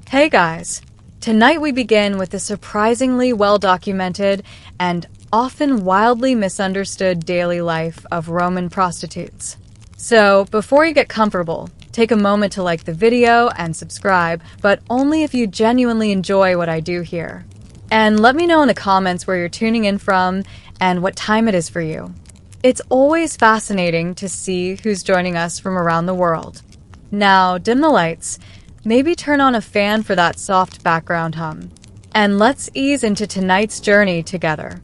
Hey guys! Tonight we begin with the surprisingly well-documented and often wildly misunderstood daily life of Roman prostitutes. So, before you get comfortable, take a moment to like the video and subscribe, but only if you genuinely enjoy what I do here. And let me know in the comments where you're tuning in from and what time it is for you. It's always fascinating to see who's joining us from around the world. Now, dim the lights. Maybe turn on a fan for that soft background hum. And let's ease into tonight's journey together.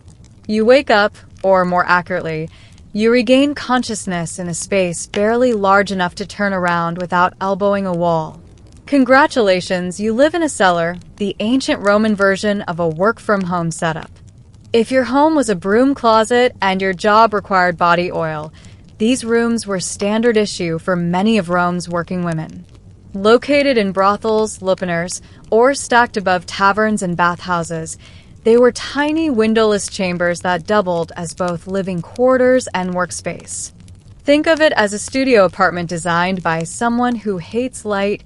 You wake up, or more accurately, you regain consciousness in a space barely large enough to turn around without elbowing a wall. Congratulations, you live in a cellar, the ancient Roman version of a work-from-home setup. If your home was a broom closet and your job required body oil, these rooms were standard issue for many of Rome's working women. Located in brothels, lupanars, or stacked above taverns and bathhouses, they were tiny windowless chambers that doubled as both living quarters and workspace. Think of it as a studio apartment designed by someone who hates light,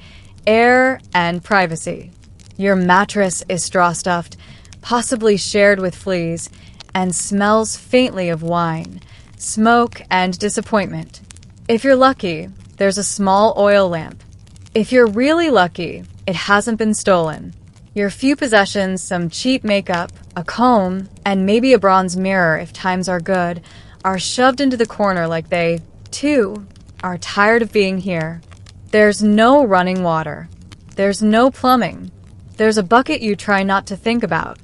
air, and privacy. Your mattress is straw-stuffed, possibly shared with fleas, and smells faintly of wine, smoke, and disappointment. If you're lucky, there's a small oil lamp. If you're really lucky, it hasn't been stolen. Your few possessions, some cheap makeup, a comb, and maybe a bronze mirror if times are good, are shoved into the corner like they, too, are tired of being here. There's no running water. There's no plumbing. There's a bucket you try not to think about.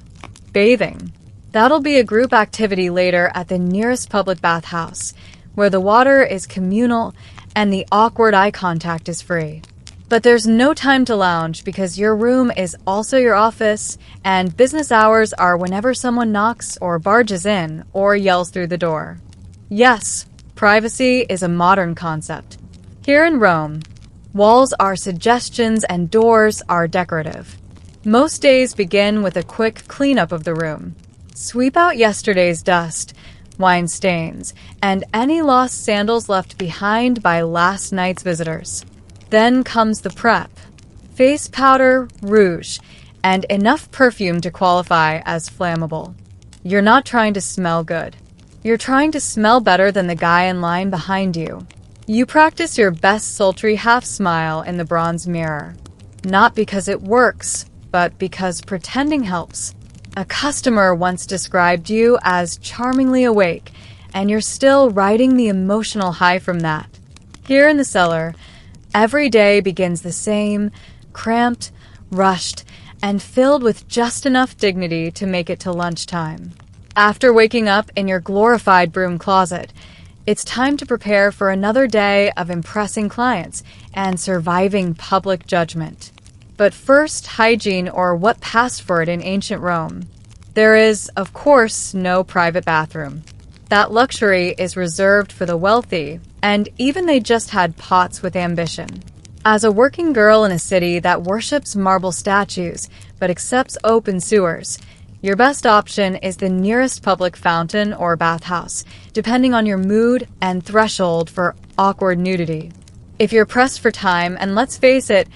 Bathing. That'll be a group activity later at the nearest public bathhouse, where the water is communal and the awkward eye contact is free. But there's no time to lounge because your room is also your office, and business hours are whenever someone knocks or barges in or yells through the door. Yes, privacy is a modern concept. Here in Rome, walls are suggestions and doors are decorative. Most days begin with a quick cleanup of the room. Sweep out yesterday's dust, wine stains, and any lost sandals left behind by last night's visitors. Then comes the prep. Face powder, rouge, and enough perfume to qualify as flammable. You're not trying to smell good. You're trying to smell better than the guy in line behind you. You practice your best sultry half-smile in the bronze mirror. Not because it works, but because pretending helps. A customer once described you as charmingly awake, and you're still riding the emotional high from that. Here in the cellar, every day begins the same, cramped, rushed, and filled with just enough dignity to make it to lunchtime. After waking up in your glorified broom closet, it's time to prepare for another day of impressing clients and surviving public judgment. But first, hygiene, or what passed for it in ancient Rome. There is, of course, no private bathroom. That luxury is reserved for the wealthy, and even they just had pots with ambition. As a working girl in a city that worships marble statues but accepts open sewers, your best option is the nearest public fountain or bathhouse, depending on your mood and threshold for awkward nudity. If you're pressed for time, and let's face it,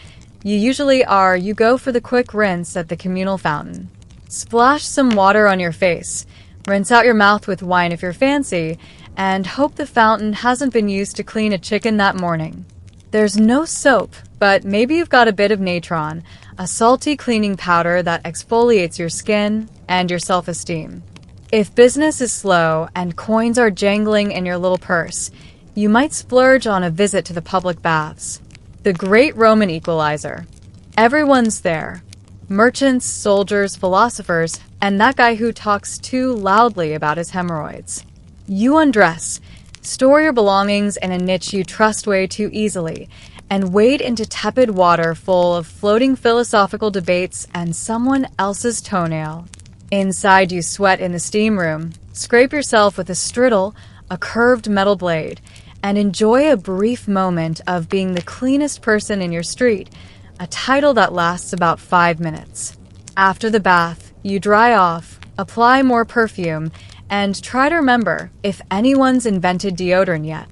you usually are, you go for the quick rinse at the communal fountain. Splash some water on your face, rinse out your mouth with wine if you're fancy, and hope the fountain hasn't been used to clean a chicken that morning. There's no soap, but maybe you've got a bit of natron, a salty cleaning powder that exfoliates your skin and your self-esteem. If business is slow and coins are jangling in your little purse, you might splurge on a visit to the public baths. The great Roman equalizer. Everyone's there. Merchants, soldiers, philosophers, and that guy who talks too loudly about his hemorrhoids. You undress, store your belongings in a niche you trust way too easily, and wade into tepid water full of floating philosophical debates and someone else's toenail. Inside you sweat in the steam room, scrape yourself with a strittle, a curved metal blade, and enjoy a brief moment of being the cleanest person in your street, a title that lasts about 5 minutes. After the bath, you dry off, apply more perfume, and try to remember if anyone's invented deodorant yet.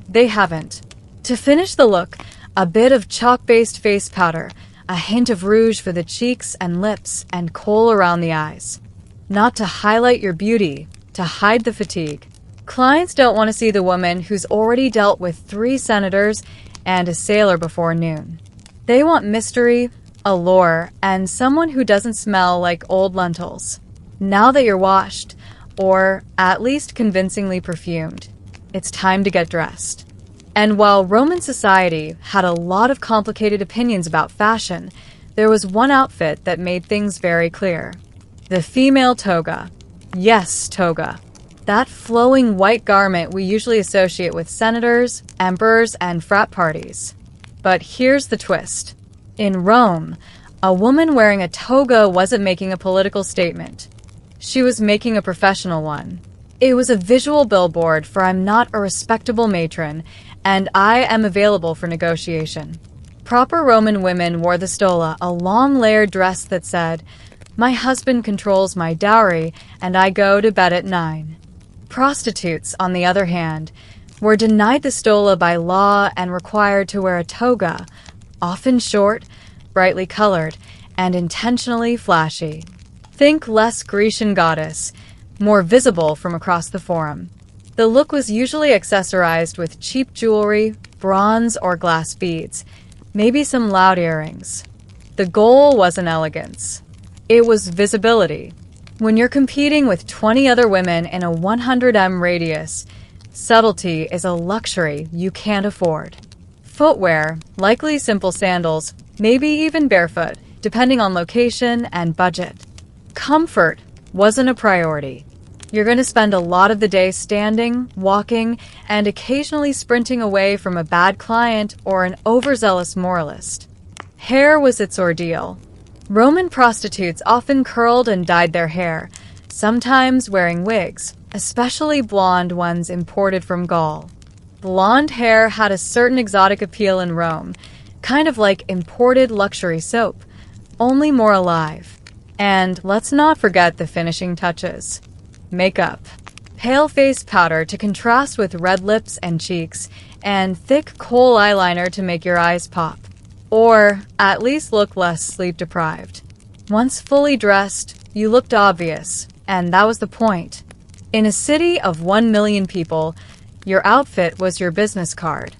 They haven't. To finish the look, a bit of chalk-based face powder, a hint of rouge for the cheeks and lips, and kohl around the eyes. Not to highlight your beauty, to hide the fatigue. Clients don't want to see the woman who's already dealt with 3 senators and a sailor before noon. They want mystery, allure, and someone who doesn't smell like old lentils. Now that you're washed, or at least convincingly perfumed, it's time to get dressed. And while Roman society had a lot of complicated opinions about fashion, there was one outfit that made things very clear. The female toga. Yes, toga. That flowing white garment we usually associate with senators, emperors, and frat parties. But here's the twist. In Rome, a woman wearing a toga wasn't making a political statement. She was making a professional one. It was a visual billboard for I'm not a respectable matron, and I am available for negotiation. Proper Roman women wore the stola, a long layered dress that said, "My husband controls my dowry, and I go to bed at 9. Prostitutes, on the other hand, were denied the stola by law and required to wear a toga, often short, brightly colored, and intentionally flashy. Think less Grecian goddess, more visible from across the forum. The look was usually accessorized with cheap jewelry, bronze or glass beads, maybe some loud earrings. The goal wasn't elegance. It was visibility. When you're competing with 20 other women in a 100m radius, subtlety is a luxury you can't afford. Footwear, likely simple sandals, maybe even barefoot, depending on location and budget. Comfort wasn't a priority. You're going to spend a lot of the day standing, walking, and occasionally sprinting away from a bad client or an overzealous moralist. Hair was its ordeal. Roman prostitutes often curled and dyed their hair, sometimes wearing wigs, especially blonde ones imported from Gaul. Blonde hair had a certain exotic appeal in Rome, kind of like imported luxury soap, only more alive. And let's not forget the finishing touches. Makeup. Pale face powder to contrast with red lips and cheeks, and thick kohl eyeliner to make your eyes pop. Or at least look less sleep-deprived. Once fully dressed, you looked obvious, and that was the point. In a city of 1 million people, your outfit was your business card.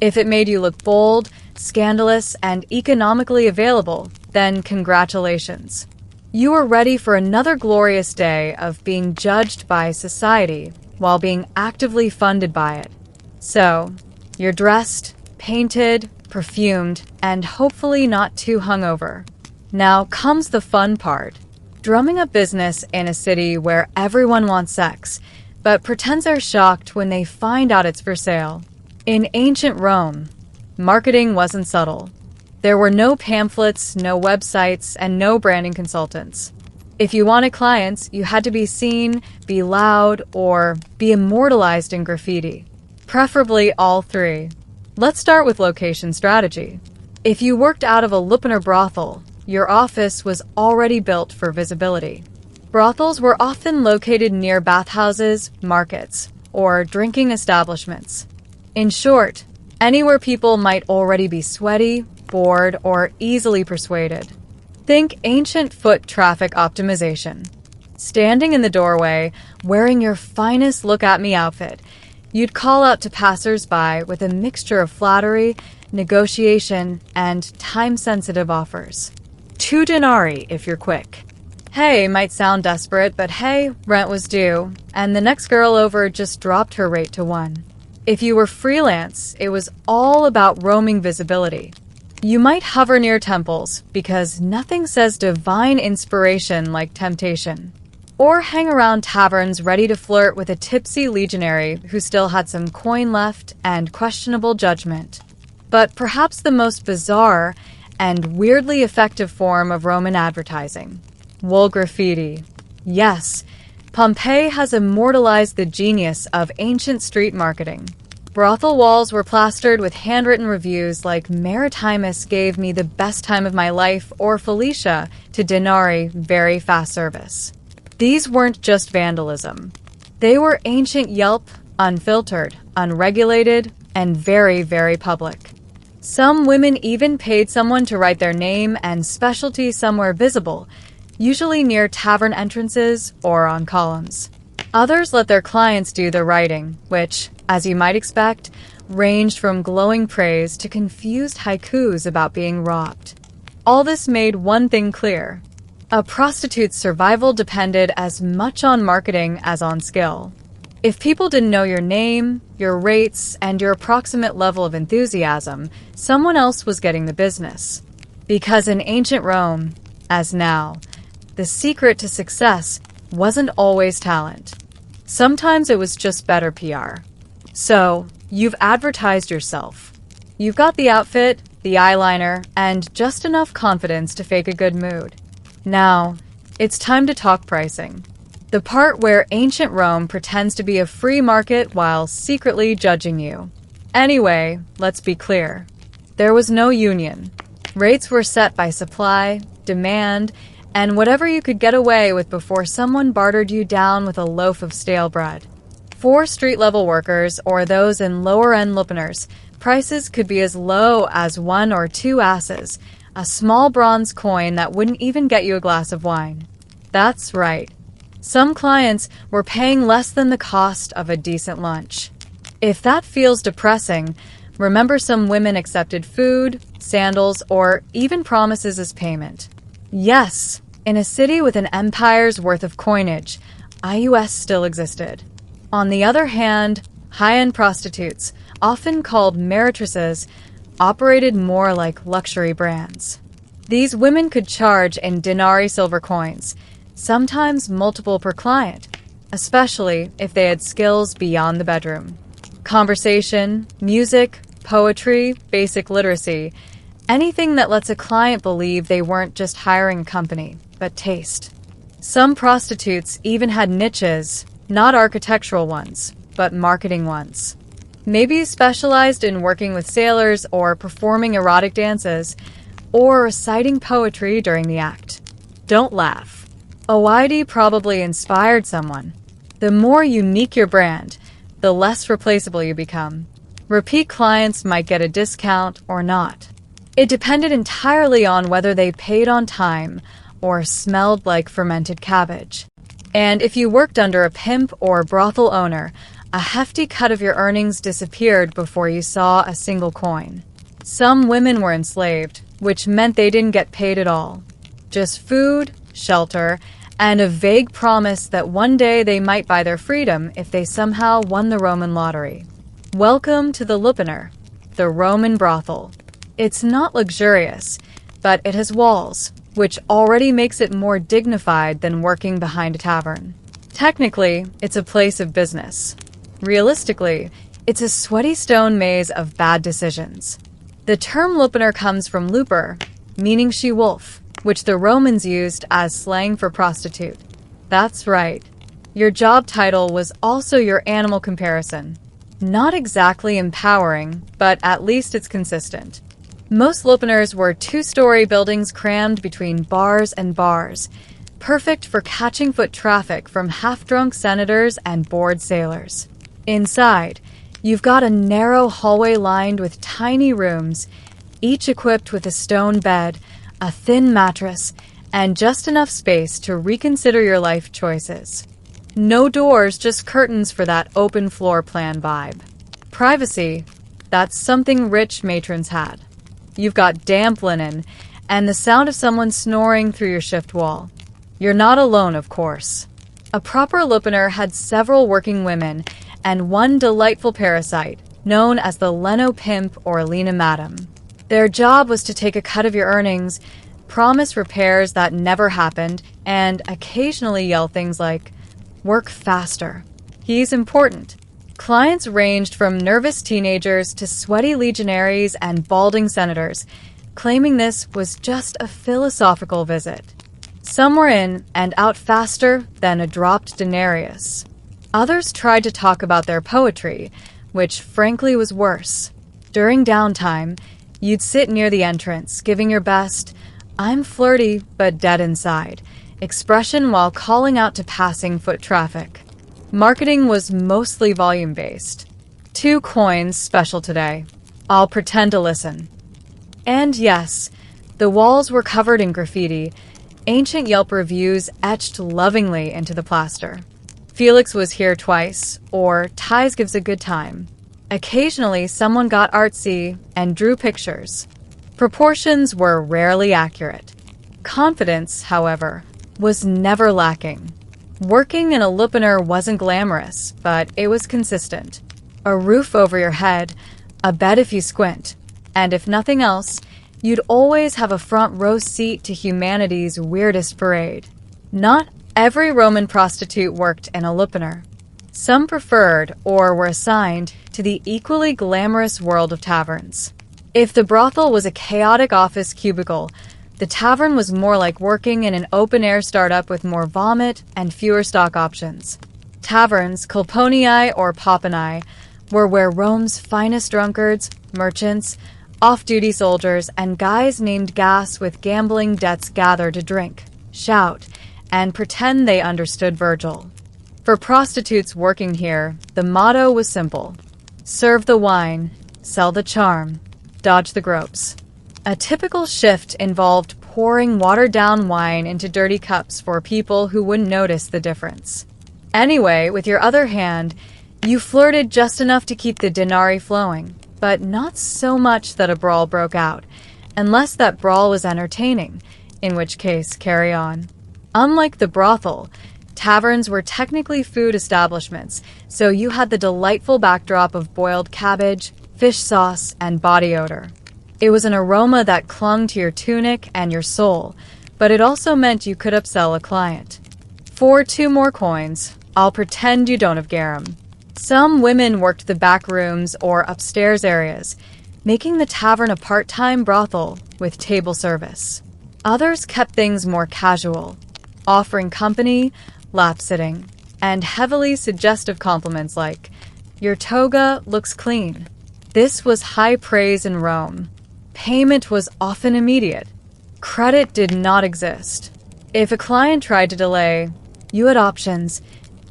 If it made you look bold, scandalous, and economically available, then congratulations. You were ready for another glorious day of being judged by society while being actively funded by it. So, you're dressed, painted, perfumed, and hopefully not too hungover. Now comes the fun part. Drumming up business in a city where everyone wants sex, but pretends they're shocked when they find out it's for sale. In ancient Rome, marketing wasn't subtle. There were no pamphlets, no websites, and no branding consultants. If you wanted clients, you had to be seen, be loud, or be immortalized in graffiti. Preferably all 3. Let's start with location strategy. If you worked out of a Lupaner brothel, your office was already built for visibility. Brothels were often located near bathhouses, markets, or drinking establishments. In short, anywhere people might already be sweaty, bored, or easily persuaded. Think ancient foot traffic optimization. Standing in the doorway, wearing your finest look-at-me outfit, you'd call out to passers-by with a mixture of flattery, negotiation, and time-sensitive offers. 2 denarii if you're quick. Hey might sound desperate, but hey, rent was due, and the next girl over just dropped her rate to 1. If you were freelance, it was all about roaming visibility. You might hover near temples, because nothing says divine inspiration like temptation. Or hang around taverns ready to flirt with a tipsy legionary who still had some coin left and questionable judgment. But perhaps the most bizarre and weirdly effective form of Roman advertising: wool graffiti. Yes, Pompeii has immortalized the genius of ancient street marketing. Brothel walls were plastered with handwritten reviews like "Maritimus gave me the best time of my life," or "Felicia to Denari, very fast service." These weren't just vandalism. They were ancient Yelp, unfiltered, unregulated, and very, very public. Some women even paid someone to write their name and specialty somewhere visible, usually near tavern entrances or on columns. Others let their clients do the writing, which, as you might expect, ranged from glowing praise to confused haikus about being robbed. All this made one thing clear. A prostitute's survival depended as much on marketing as on skill. If people didn't know your name, your rates, and your approximate level of enthusiasm, someone else was getting the business. Because in ancient Rome, as now, the secret to success wasn't always talent. Sometimes it was just better PR. So, you've advertised yourself. You've got the outfit, the eyeliner, and just enough confidence to fake a good mood. Now, it's time to talk pricing. The part where ancient Rome pretends to be a free market while secretly judging you. Anyway, let's be clear. There was no union. Rates were set by supply, demand, and whatever you could get away with before someone bartered you down with a loaf of stale bread. For street-level workers or those in lower-end lupeners, prices could be as low as 1 or 2 asses, a small bronze coin that wouldn't even get you a glass of wine. That's right. Some clients were paying less than the cost of a decent lunch. If that feels depressing, remember some women accepted food, sandals, or even promises as payment. Yes, in a city with an empire's worth of coinage, IUS still existed. On the other hand, high-end prostitutes, often called meretresses, operated more like luxury brands. These women could charge in denarii silver coins, sometimes multiple per client, especially if they had skills beyond the bedroom. Conversation, music, poetry, basic literacy, anything that lets a client believe they weren't just hiring a company, but taste. Some prostitutes even had niches, not architectural ones, but marketing ones. Maybe you specialized in working with sailors or performing erotic dances, or reciting poetry during the act. Don't laugh. OID probably inspired someone. The more unique your brand, the less replaceable you become. Repeat clients might get a discount or not. It depended entirely on whether they paid on time or smelled like fermented cabbage. And if you worked under a pimp or brothel owner, a hefty cut of your earnings disappeared before you saw a single coin. Some women were enslaved, which meant they didn't get paid at all. Just food, shelter, and a vague promise that one day they might buy their freedom if they somehow won the Roman lottery. Welcome to the lupener, the Roman brothel. It's not luxurious, but it has walls, which already makes it more dignified than working behind a tavern. Technically, it's a place of business. Realistically, it's a sweaty stone maze of bad decisions. The term lupener comes from luper, meaning she-wolf, which the Romans used as slang for prostitute. That's right. Your job title was also your animal comparison. Not exactly empowering, but at least it's consistent. Most lupeners were 2-story buildings crammed between bars and bars, perfect for catching foot traffic from half-drunk senators and bored sailors. Inside, you've got a narrow hallway lined with tiny rooms, each equipped with a stone bed, a thin mattress, and just enough space to reconsider your life choices. No doors, just curtains for that open floor plan vibe. Privacy, that's something rich matrons had. You've got damp linen and the sound of someone snoring through your shift wall. You're not alone, of course. A proper lupener had several working women and one delightful parasite, known as the Leno Pimp or Lena Madam. Their job was to take a cut of your earnings, promise repairs that never happened, and occasionally yell things like, "Work faster." He's important. Clients ranged from nervous teenagers to sweaty legionaries and balding senators, claiming this was just a philosophical visit. Some were in and out faster than a dropped denarius. Others tried to talk about their poetry, which frankly was worse. During downtime, you'd sit near the entrance, giving your best, "I'm flirty but dead inside" expression while calling out to passing foot traffic. Marketing was mostly volume-based. 2 coins special today. I'll pretend to listen. And yes, the walls were covered in graffiti, ancient Yelp reviews etched lovingly into the plaster. Felix was here twice, or Ties gives a good time. Occasionally, someone got artsy and drew pictures. Proportions were rarely accurate. Confidence, however, was never lacking. Working in a Lupiner wasn't glamorous, but it was consistent. A roof over your head, a bed if you squint, and if nothing else, you'd always have a front row seat to humanity's weirdest parade. Not every Roman prostitute worked in a Lupiner. Some preferred or were assigned to the equally glamorous world of taverns. If the brothel was a chaotic office cubicle, the tavern was more like working in an open-air startup with more vomit and fewer stock options. Taverns, Culponii or Popanii, were where Rome's finest drunkards, merchants, off-duty soldiers, and guys named Gas with gambling debts gather to drink, shout, and pretend they understood Virgil. For prostitutes working here, the motto was simple: serve the wine, sell the charm, dodge the gropes. A typical shift involved pouring watered-down wine into dirty cups for people who wouldn't notice the difference. Anyway, with your other hand, you flirted just enough to keep the denarii flowing, but not so much that a brawl broke out, unless that brawl was entertaining, in which case, carry on. Unlike the brothel, taverns were technically food establishments, so you had the delightful backdrop of boiled cabbage, fish sauce, and body odor. It was an aroma that clung to your tunic and your soul, but it also meant you could upsell a client. For 2 more coins, I'll pretend you don't have garum. Some women worked the back rooms or upstairs areas, making the tavern a part-time brothel with table service. Others kept things more casual, offering company, lap-sitting, and heavily suggestive compliments like, "Your toga looks clean." This was high praise in Rome. Payment was often immediate. Credit did not exist. If a client tried to delay, you had options: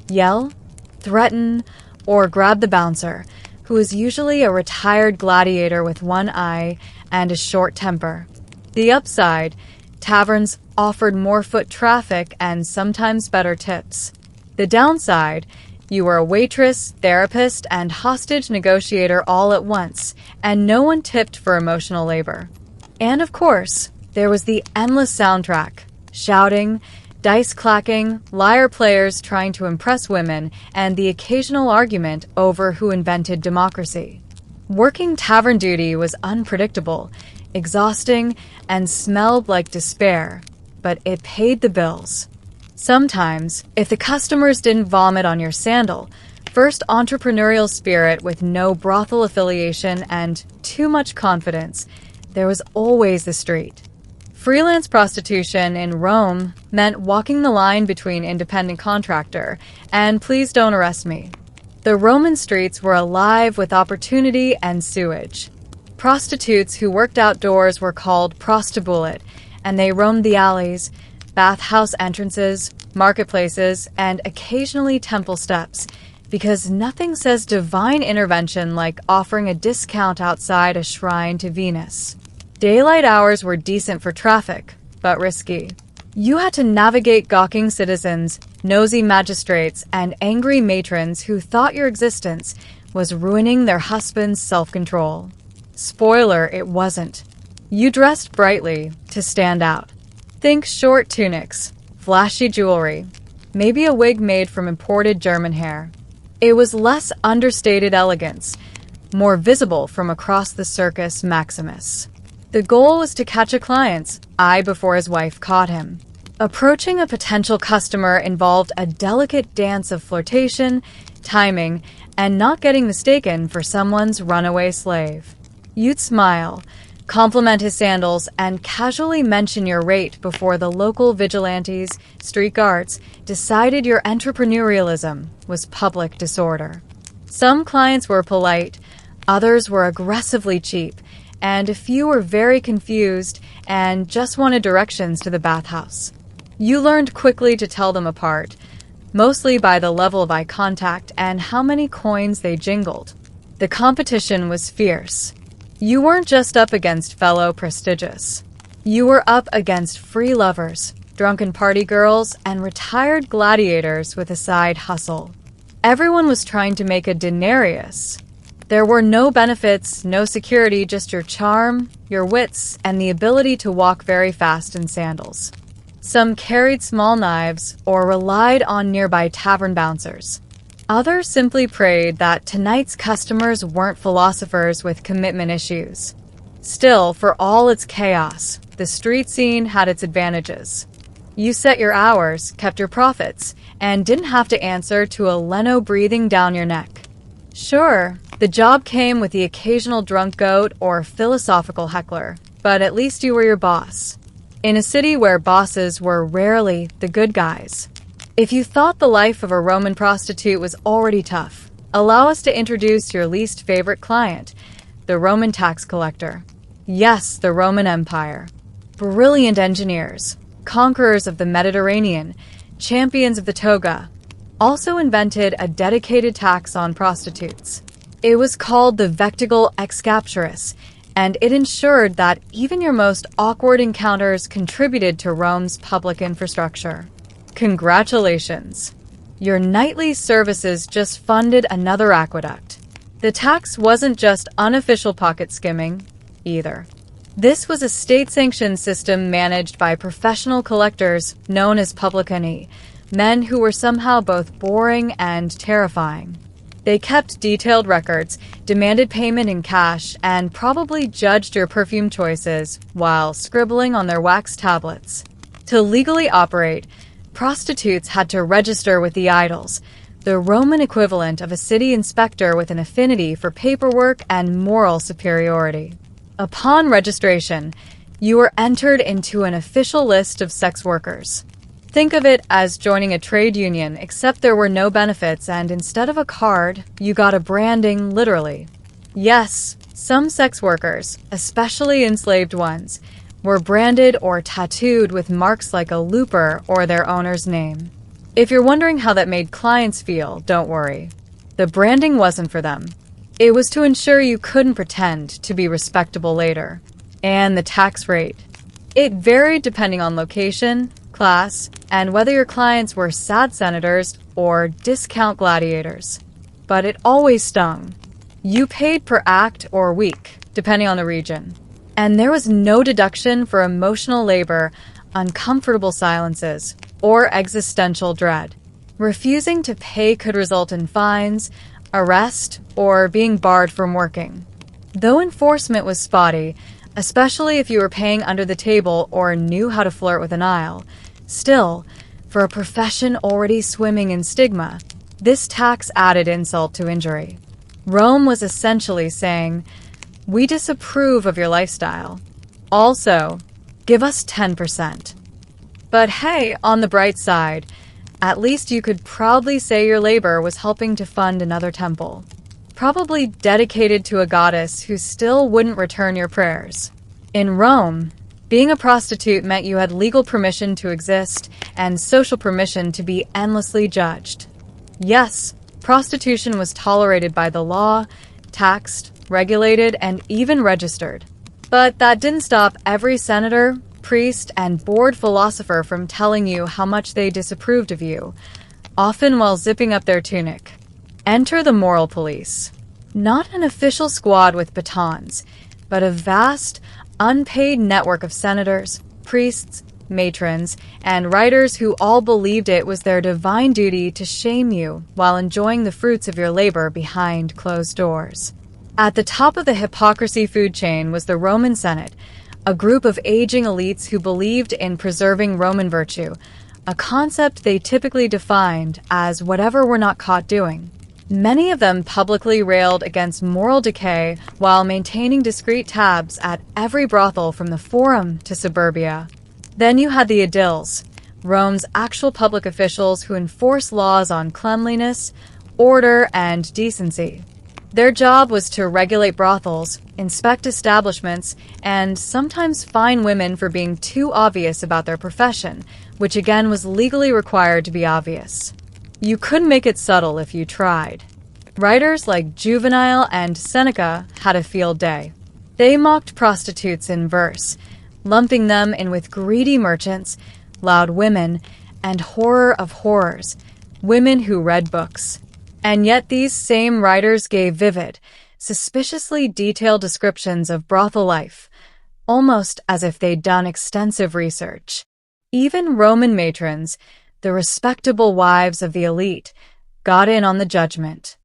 yell, threaten, or grab the bouncer, who was usually a retired gladiator with one eye and a short temper. The upside, taverns offered more foot traffic and sometimes better tips. The downside, you were a waitress, therapist, and hostage negotiator all at once, and no one tipped for emotional labor. And of course, there was the endless soundtrack: shouting, dice clacking, liar players trying to impress women, and the occasional argument over who invented democracy. Working tavern duty was unpredictable, exhausting, and smelled like despair, but it paid the bills. Sometimes, if the customers didn't vomit on your sandal, first entrepreneurial spirit with no brothel affiliation and too much confidence, there was always the street. Freelance prostitution in Rome meant walking the line between independent contractor and please don't arrest me. The Roman streets were alive with opportunity and sewage. Prostitutes who worked outdoors were called prostibulit, and they roamed the alleys, bathhouse entrances, marketplaces, and occasionally temple steps, because nothing says divine intervention like offering a discount outside a shrine to Venus. Daylight hours were decent for traffic, but risky. You had to navigate gawking citizens, nosy magistrates, and angry matrons who thought your existence was ruining their husband's self-control. Spoiler, it wasn't. You dressed brightly to stand out. Think short tunics, flashy jewelry, maybe a wig made from imported German hair. It was less understated elegance, more visible from across the Circus Maximus. The goal was to catch a client's eye before his wife caught him. Approaching a potential customer involved a delicate dance of flirtation, timing, and not getting mistaken for someone's runaway slave. You'd smile, compliment his sandals, and casually mention your rate before the local vigilantes, street guards, decided your entrepreneurialism was public disorder. Some clients were polite, others were aggressively cheap, and a few were very confused and just wanted directions to the bathhouse. You learned quickly to tell them apart, mostly by the level of eye contact and how many coins they jingled. The competition was fierce. You weren't just up against fellow prestigious. You were up against free lovers, drunken party girls, and retired gladiators with a side hustle. Everyone was trying to make a denarius. There were no benefits, no security, just your charm, your wits, and the ability to walk very fast in sandals. Some carried small knives or relied on nearby tavern bouncers. Others simply prayed that tonight's customers weren't philosophers with commitment issues. Still, for all its chaos, the street scene had its advantages. You set your hours, kept your profits, and didn't have to answer to a Leno breathing down your neck. Sure, the job came with the occasional drunk goat or philosophical heckler, but at least you were your boss. In a city where bosses were rarely the good guys. If you thought the life of a Roman prostitute was already tough, allow us to introduce your least favorite client, the Roman tax collector. Yes, the Roman Empire. Brilliant engineers, conquerors of the Mediterranean, champions of the toga, also invented a dedicated tax on prostitutes. It was called the vectigal excapturus, and it ensured that even your most awkward encounters contributed to Rome's public infrastructure. Congratulations! Your nightly services just funded another aqueduct. The tax wasn't just unofficial pocket skimming, either. This was a state-sanctioned system managed by professional collectors known as publicani, men who were somehow both boring and terrifying. They kept detailed records, demanded payment in cash, and probably judged your perfume choices while scribbling on their wax tablets. To legally operate, prostitutes had to register with the idols, the Roman equivalent of a city inspector with an affinity for paperwork and moral superiority. Upon registration, you were entered into an official list of sex workers. Think of it as joining a trade union, except there were no benefits, and instead of a card, you got a branding literally. Yes, some sex workers, especially enslaved ones, were branded or tattooed with marks like a looper or their owner's name. If you're wondering how that made clients feel, don't worry. The branding wasn't for them. It was to ensure you couldn't pretend to be respectable later. And the tax rate. It varied depending on location, class, and whether your clients were sad senators or discount gladiators. But it always stung. You paid per act or week, depending on the region. And there was no deduction for emotional labor, uncomfortable silences, or existential dread. Refusing to pay could result in fines, arrest, or being barred from working. Though enforcement was spotty, especially if you were paying under the table or knew how to flirt with an aisle, still, for a profession already swimming in stigma, this tax added insult to injury. Rome was essentially saying, "We disapprove of your lifestyle. Also, give us 10%. But hey, on the bright side, at least you could proudly say your labor was helping to fund another temple, probably dedicated to a goddess who still wouldn't return your prayers. In Rome, being a prostitute meant you had legal permission to exist and social permission to be endlessly judged. Yes, prostitution was tolerated by the law, taxed, regulated, and even registered. But that didn't stop every senator, priest, and bored philosopher from telling you how much they disapproved of you, often while zipping up their tunic. Enter the moral police. Not an official squad with batons, but a vast, unpaid network of senators, priests, matrons, and writers who all believed it was their divine duty to shame you while enjoying the fruits of your labor behind closed doors. At the top of the hypocrisy food chain was the Roman Senate, a group of aging elites who believed in preserving Roman virtue, a concept they typically defined as whatever we're not caught doing. Many of them publicly railed against moral decay while maintaining discreet tabs at every brothel from the Forum to suburbia. Then you had the aediles, Rome's actual public officials who enforce laws on cleanliness, order, and decency. Their job was to regulate brothels, inspect establishments, and sometimes fine women for being too obvious about their profession, which again was legally required to be obvious. You couldn't make it subtle if you tried. Writers like Juvenal and Seneca had a field day. They mocked prostitutes in verse, lumping them in with greedy merchants, loud women, and horror of horrors, women who read books. And yet these same writers gave vivid, suspiciously detailed descriptions of brothel life, almost as if they'd done extensive research. Even Roman matrons, the respectable wives of the elite, got in on the judgment.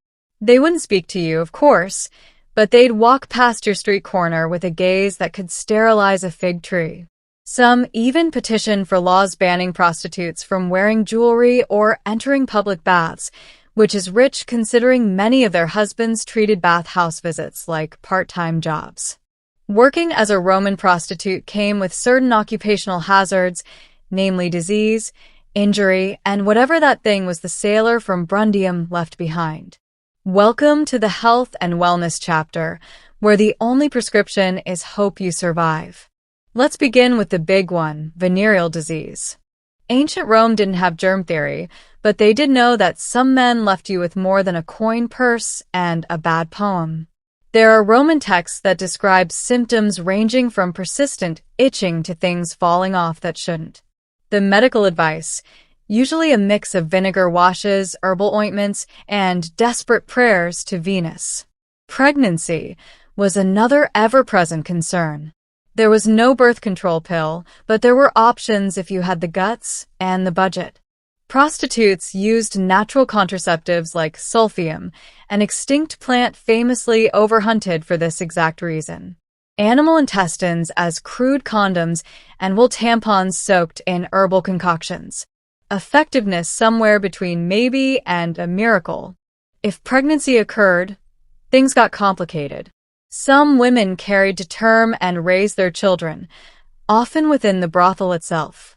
They wouldn't speak to you, of course, but they'd walk past your street corner with a gaze that could sterilize a fig tree. Some even petitioned for laws banning prostitutes from wearing jewelry or entering public baths, which is rich considering many of their husbands treated bathhouse visits like part-time jobs. Working as a Roman prostitute came with certain occupational hazards, namely disease, injury, and whatever that thing was the sailor from Brundium left behind. Welcome to the health and wellness chapter, where the only prescription is hope you survive. Let's begin with the big one, venereal disease. Ancient Rome didn't have germ theory, but they did know that some men left you with more than a coin purse and a bad poem. There are Roman texts that describe symptoms ranging from persistent itching to things falling off that shouldn't. The medical advice, usually a mix of vinegar washes, herbal ointments, and desperate prayers to Venus. Pregnancy was another ever-present concern. There was no birth control pill, but there were options if you had the guts and the budget. Prostitutes used natural contraceptives like sulfium, an extinct plant famously overhunted for this exact reason. Animal intestines as crude condoms and wool tampons soaked in herbal concoctions. Effectiveness somewhere between maybe and a miracle. If pregnancy occurred, things got complicated. Some women carried to term and raised their children, often within the brothel itself.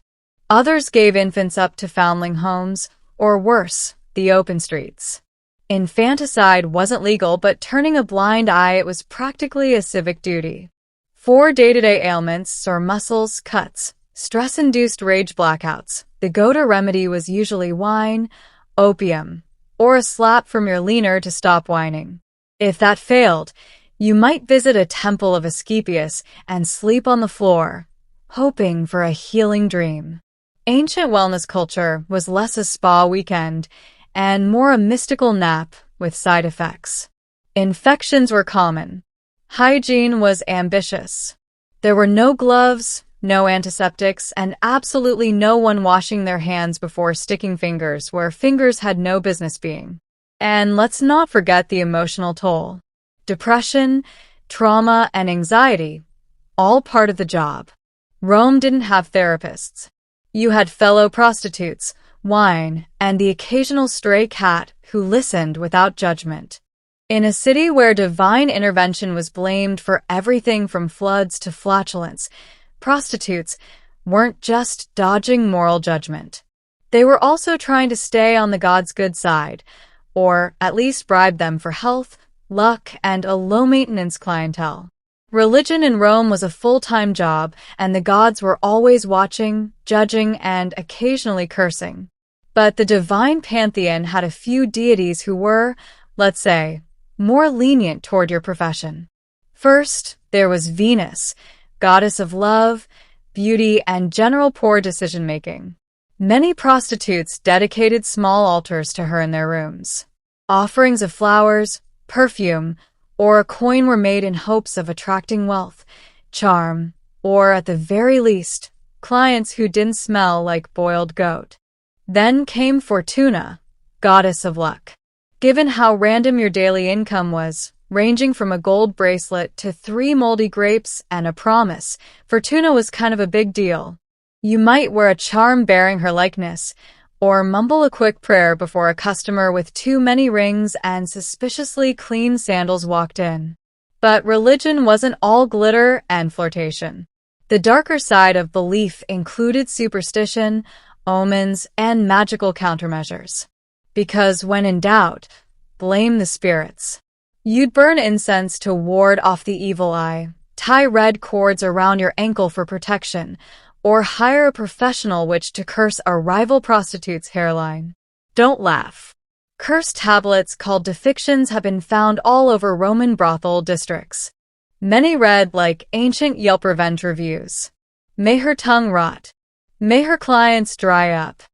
Others gave infants up to foundling homes, or worse, the open streets. Infanticide wasn't legal, but turning a blind eye it was practically a civic duty. For day-to-day ailments, sore muscles, cuts, stress-induced rage blackouts, the go-to remedy was usually wine, opium, or a slap from your leaner to stop whining. If that failed, you might visit a temple of Asclepius and sleep on the floor, hoping for a healing dream. Ancient wellness culture was less a spa weekend and more a mystical nap with side effects. Infections were common. Hygiene was ambitious. There were no gloves, no antiseptics, and absolutely no one washing their hands before sticking fingers where fingers had no business being. And let's not forget the emotional toll. Depression, trauma, and anxiety, all part of the job. Rome didn't have therapists. You had fellow prostitutes, wine, and the occasional stray cat who listened without judgment. In a city where divine intervention was blamed for everything from floods to flatulence, prostitutes weren't just dodging moral judgment. They were also trying to stay on the gods' good side, or at least bribe them for health, luck, and a low-maintenance clientele. Religion in Rome was a full-time job, and the gods were always watching, judging, and occasionally cursing. But the divine pantheon had a few deities who were, let's say, more lenient toward your profession. First, there was Venus, goddess of love, beauty, and general poor decision-making. Many prostitutes dedicated small altars to her in their rooms. Offerings of flowers, perfume, or a coin were made in hopes of attracting wealth, charm, or at the very least, clients who didn't smell like boiled goat. Then came Fortuna, goddess of luck. Given how random your daily income was, ranging from a gold bracelet to 3 moldy grapes and a promise, Fortuna was kind of a big deal. You might wear a charm bearing her likeness, or mumble a quick prayer before a customer with too many rings and suspiciously clean sandals walked in. But religion wasn't all glitter and flirtation. The darker side of belief included superstition, omens, and magical countermeasures. Because when in doubt, blame the spirits. You'd burn incense to ward off the evil eye, tie red cords around your ankle for protection, or hire a professional witch to curse a rival prostitute's hairline. Don't laugh. Cursed tablets called depictions have been found all over Roman brothel districts. Many read like ancient Yelp revenge reviews. May her tongue rot. May her clients dry up.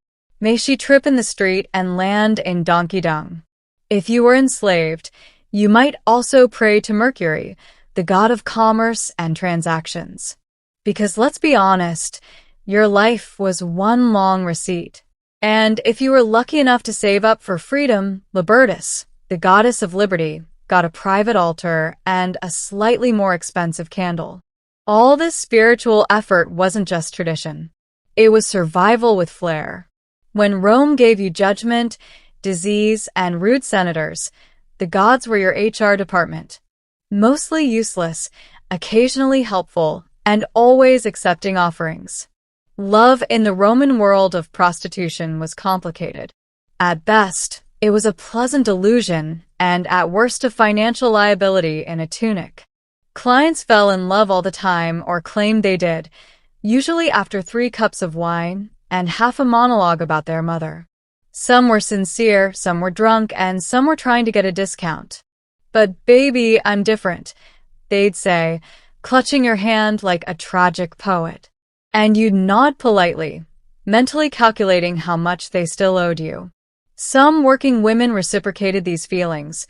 May she trip in the street and land in donkey dung. If you were enslaved, you might also pray to Mercury, the god of commerce and transactions. Because let's be honest, your life was one long receipt. And if you were lucky enough to save up for freedom, Libertas, the goddess of liberty, got a private altar and a slightly more expensive candle. All this spiritual effort wasn't just tradition. It was survival with flair. When Rome gave you judgment, disease, and rude senators, the gods were your HR department. Mostly useless, occasionally helpful, and always accepting offerings. Love in the Roman world of prostitution was complicated. At best, it was a pleasant illusion, and at worst a financial liability in a tunic. Clients fell in love all the time or claimed they did, usually after 3 cups of wine and half a monologue about their mother. Some were sincere, some were drunk, and some were trying to get a discount. But baby, I'm different, they'd say, clutching your hand like a tragic poet. And you'd nod politely, mentally calculating how much they still owed you. Some working women reciprocated these feelings,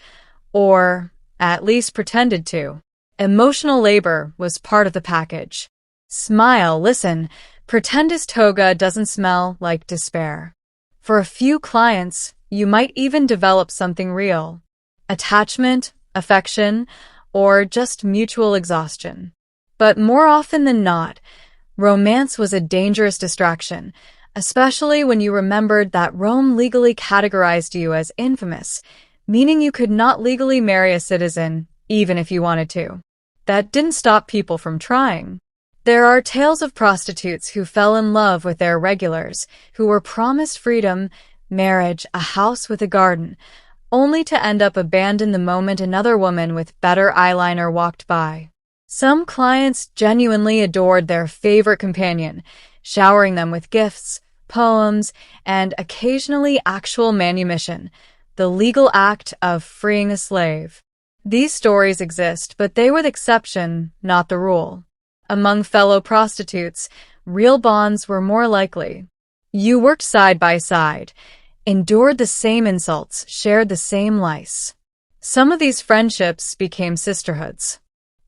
or at least pretended to. Emotional labor was part of the package. Smile, listen, pretend his toga doesn't smell like despair. For a few clients, you might even develop something real. Attachment, affection, or just mutual exhaustion. But more often than not, romance was a dangerous distraction, especially when you remembered that Rome legally categorized you as infamous, meaning you could not legally marry a citizen, even if you wanted to. That didn't stop people from trying. There are tales of prostitutes who fell in love with their regulars, who were promised freedom, marriage, a house with a garden, only to end up abandoned the moment another woman with better eyeliner walked by. Some clients genuinely adored their favorite companion, showering them with gifts, poems, and occasionally actual manumission, the legal act of freeing a slave. These stories exist, but they were the exception, not the rule. Among fellow prostitutes, real bonds were more likely. You worked side by side, endured the same insults, shared the same lice. Some of these friendships became sisterhoods.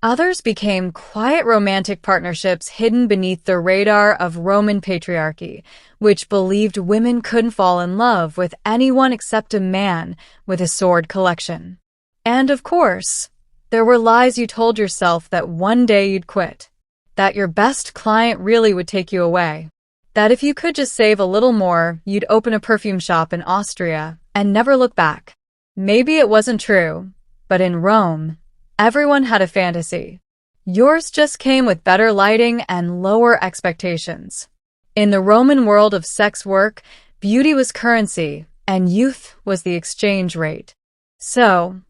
Others became quiet romantic partnerships hidden beneath the radar of Roman patriarchy, which believed women couldn't fall in love with anyone except a man with a sword collection. And of course, there were lies you told yourself that one day you'd quit, that your best client really would take you away, that if you could just save a little more, you'd open a perfume shop in Austria and never look back. Maybe it wasn't true, but in Rome, everyone had a fantasy. Yours just came with better lighting and lower expectations. In the Roman world of sex work, beauty was currency, and youth was the exchange rate. So,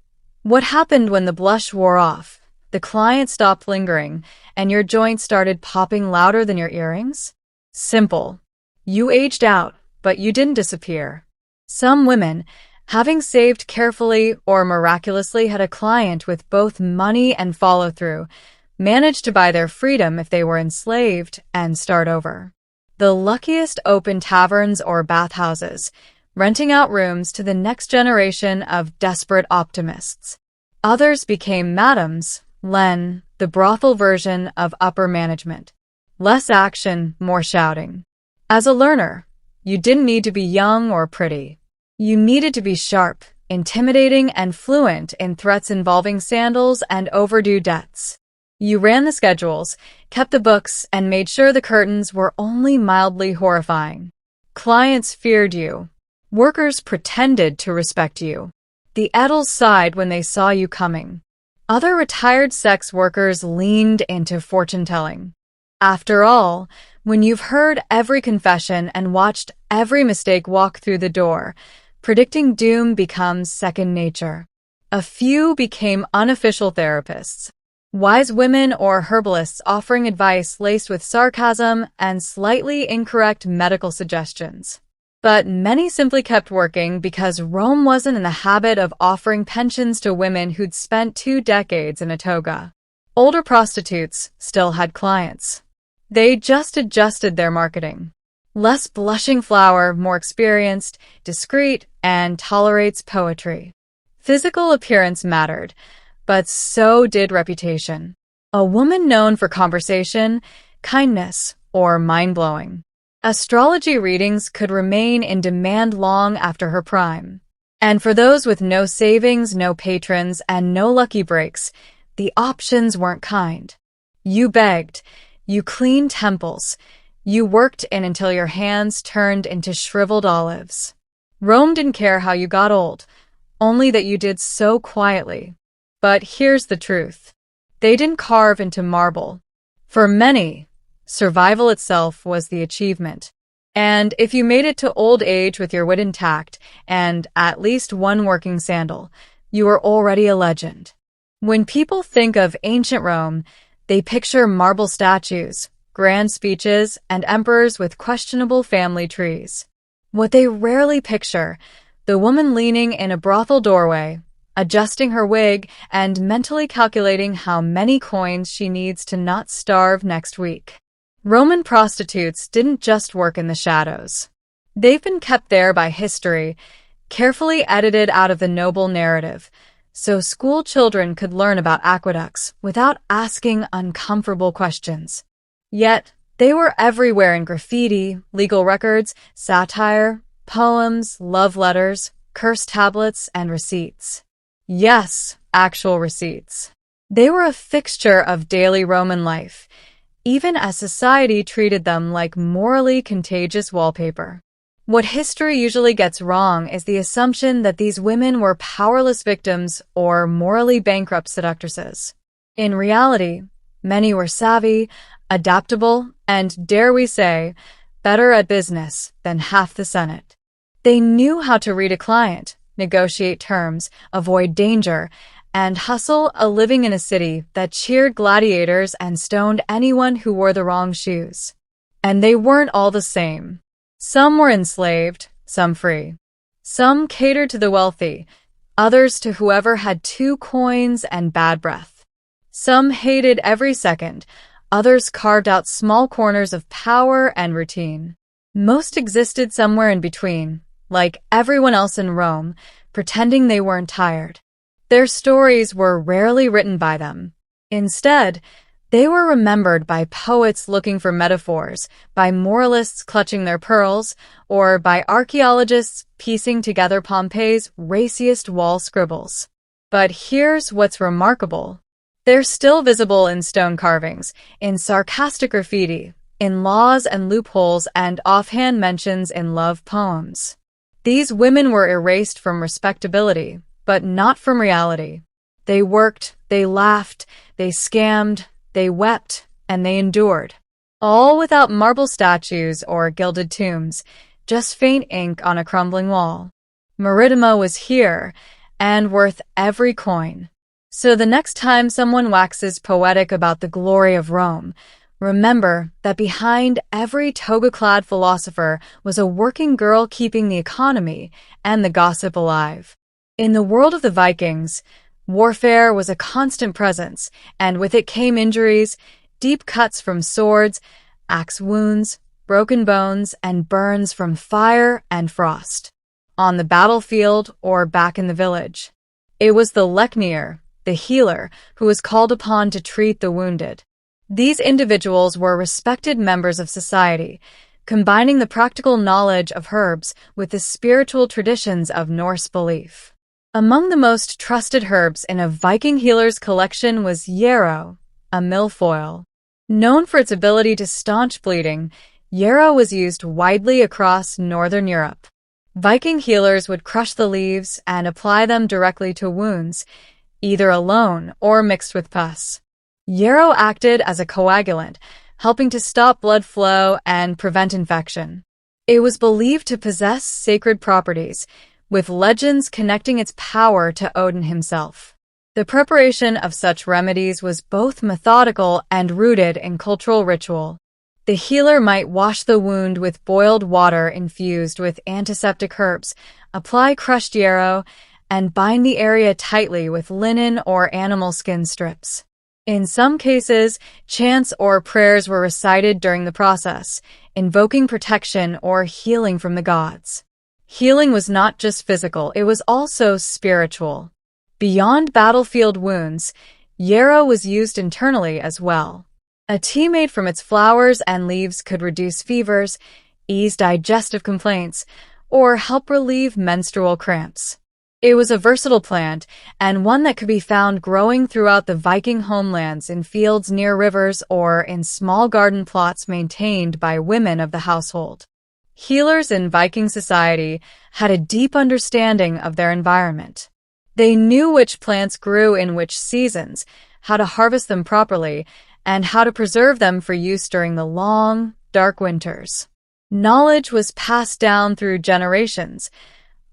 what happened when the blush wore off, the client stopped lingering, and your joint started popping louder than your earrings? Simple. You aged out, but you didn't disappear. Some women, having saved carefully or miraculously had a client with both money and follow-through, managed to buy their freedom if they were enslaved and start over. The luckiest opened taverns or bathhouses, renting out rooms to the next generation of desperate optimists. Others became madams, Len, the brothel version of upper management. Less action, more shouting. As a learner, you didn't need to be young or pretty. You needed to be sharp, intimidating, and fluent in threats involving sandals and overdue debts. You ran the schedules, kept the books, and made sure the curtains were only mildly horrifying. Clients feared you. Workers pretended to respect you. The Edels sighed when they saw you coming. Other retired sex workers leaned into fortune-telling. After all, when you've heard every confession and watched every mistake walk through the door, predicting doom becomes second nature. A few became unofficial therapists, wise women or herbalists offering advice laced with sarcasm and slightly incorrect medical suggestions. But many simply kept working because Rome wasn't in the habit of offering pensions to women who'd spent 2 decades in a toga. older prostitutes still had clients. They just adjusted their marketing. Less blushing flower, more experienced, discreet, and tolerates poetry. Physical appearance mattered, but so did reputation. A woman known for conversation, kindness, or mind-blowing. Astrology readings could remain in demand long after her prime. And for those with no savings, no patrons, and no lucky breaks, the options weren't kind. You begged, you cleaned temples, you worked in until your hands turned into shriveled olives. Rome didn't care how you got old, only that you did so quietly. But here's the truth. They didn't carve into marble. For many, survival itself was the achievement. And if you made it to old age with your wit intact and at least one working sandal, you were already a legend. When people think of ancient Rome, they picture marble statues, grand speeches, and emperors with questionable family trees. What they rarely picture, the woman leaning in a brothel doorway, adjusting her wig and mentally calculating how many coins she needs to not starve next week. Roman prostitutes didn't just work in the shadows. They've been kept there by history, carefully edited out of the noble narrative, so school children could learn about aqueducts without asking uncomfortable questions. Yet, they were everywhere in graffiti, legal records, satire, poems, love letters, curse tablets, and receipts. Yes, actual receipts. They were a fixture of daily Roman life, even as society treated them like morally contagious wallpaper. What history usually gets wrong is the assumption that these women were powerless victims or morally bankrupt seductresses. In reality, many were savvy, adaptable, and, dare we say, better at business than half the Senate. They knew how to read a client, negotiate terms, avoid danger, and hustle a living in a city that cheered gladiators and stoned anyone who wore the wrong shoes. And they weren't all the same. Some were enslaved, some free. Some catered to the wealthy, others to whoever had 2 coins and bad breath. Some hated every second, others carved out small corners of power and routine. Most existed somewhere in between, like everyone else in Rome, pretending they weren't tired. Their stories were rarely written by them. Instead, they were remembered by poets looking for metaphors, by moralists clutching their pearls, or by archaeologists piecing together Pompeii's raciest wall scribbles. But here's what's remarkable. They're still visible in stone carvings, in sarcastic graffiti, in laws and loopholes, and offhand mentions in love poems. These women were erased from respectability, but not from reality. They worked, they laughed, they scammed, they wept, and they endured. All without marble statues or gilded tombs, just faint ink on a crumbling wall. Maritima was here, and worth every coin. So the next time someone waxes poetic about the glory of Rome, remember that behind every toga-clad philosopher was a working girl keeping the economy and the gossip alive. In the world of the Vikings, warfare was a constant presence, and with it came injuries, deep cuts from swords, axe wounds, broken bones, and burns from fire and frost. On the battlefield or back in the village, it was the leknir, the healer, who was called upon to treat the wounded. These individuals were respected members of society, combining the practical knowledge of herbs with the spiritual traditions of Norse belief. Among the most trusted herbs in a Viking healer's collection was yarrow, a milfoil. Known for its ability to staunch bleeding, yarrow was used widely across Northern Europe. Viking healers would crush the leaves and apply them directly to wounds, either alone or mixed with pus. Yarrow acted as a coagulant, helping to stop blood flow and prevent infection. It was believed to possess sacred properties, with legends connecting its power to Odin himself. The preparation of such remedies was both methodical and rooted in cultural ritual. The healer might wash the wound with boiled water infused with antiseptic herbs, apply crushed yarrow, and bind the area tightly with linen or animal skin strips. In some cases, chants or prayers were recited during the process, invoking protection or healing from the gods. Healing was not just physical, it was also spiritual. Beyond battlefield wounds, yarrow was used internally as well. A tea made from its flowers and leaves could reduce fevers, ease digestive complaints, or help relieve menstrual cramps. It was a versatile plant, and one that could be found growing throughout the Viking homelands in fields near rivers or in small garden plots maintained by women of the household. Healers in Viking society had a deep understanding of their environment. They knew which plants grew in which seasons, how to harvest them properly, and how to preserve them for use during the long, dark winters. Knowledge was passed down through generations,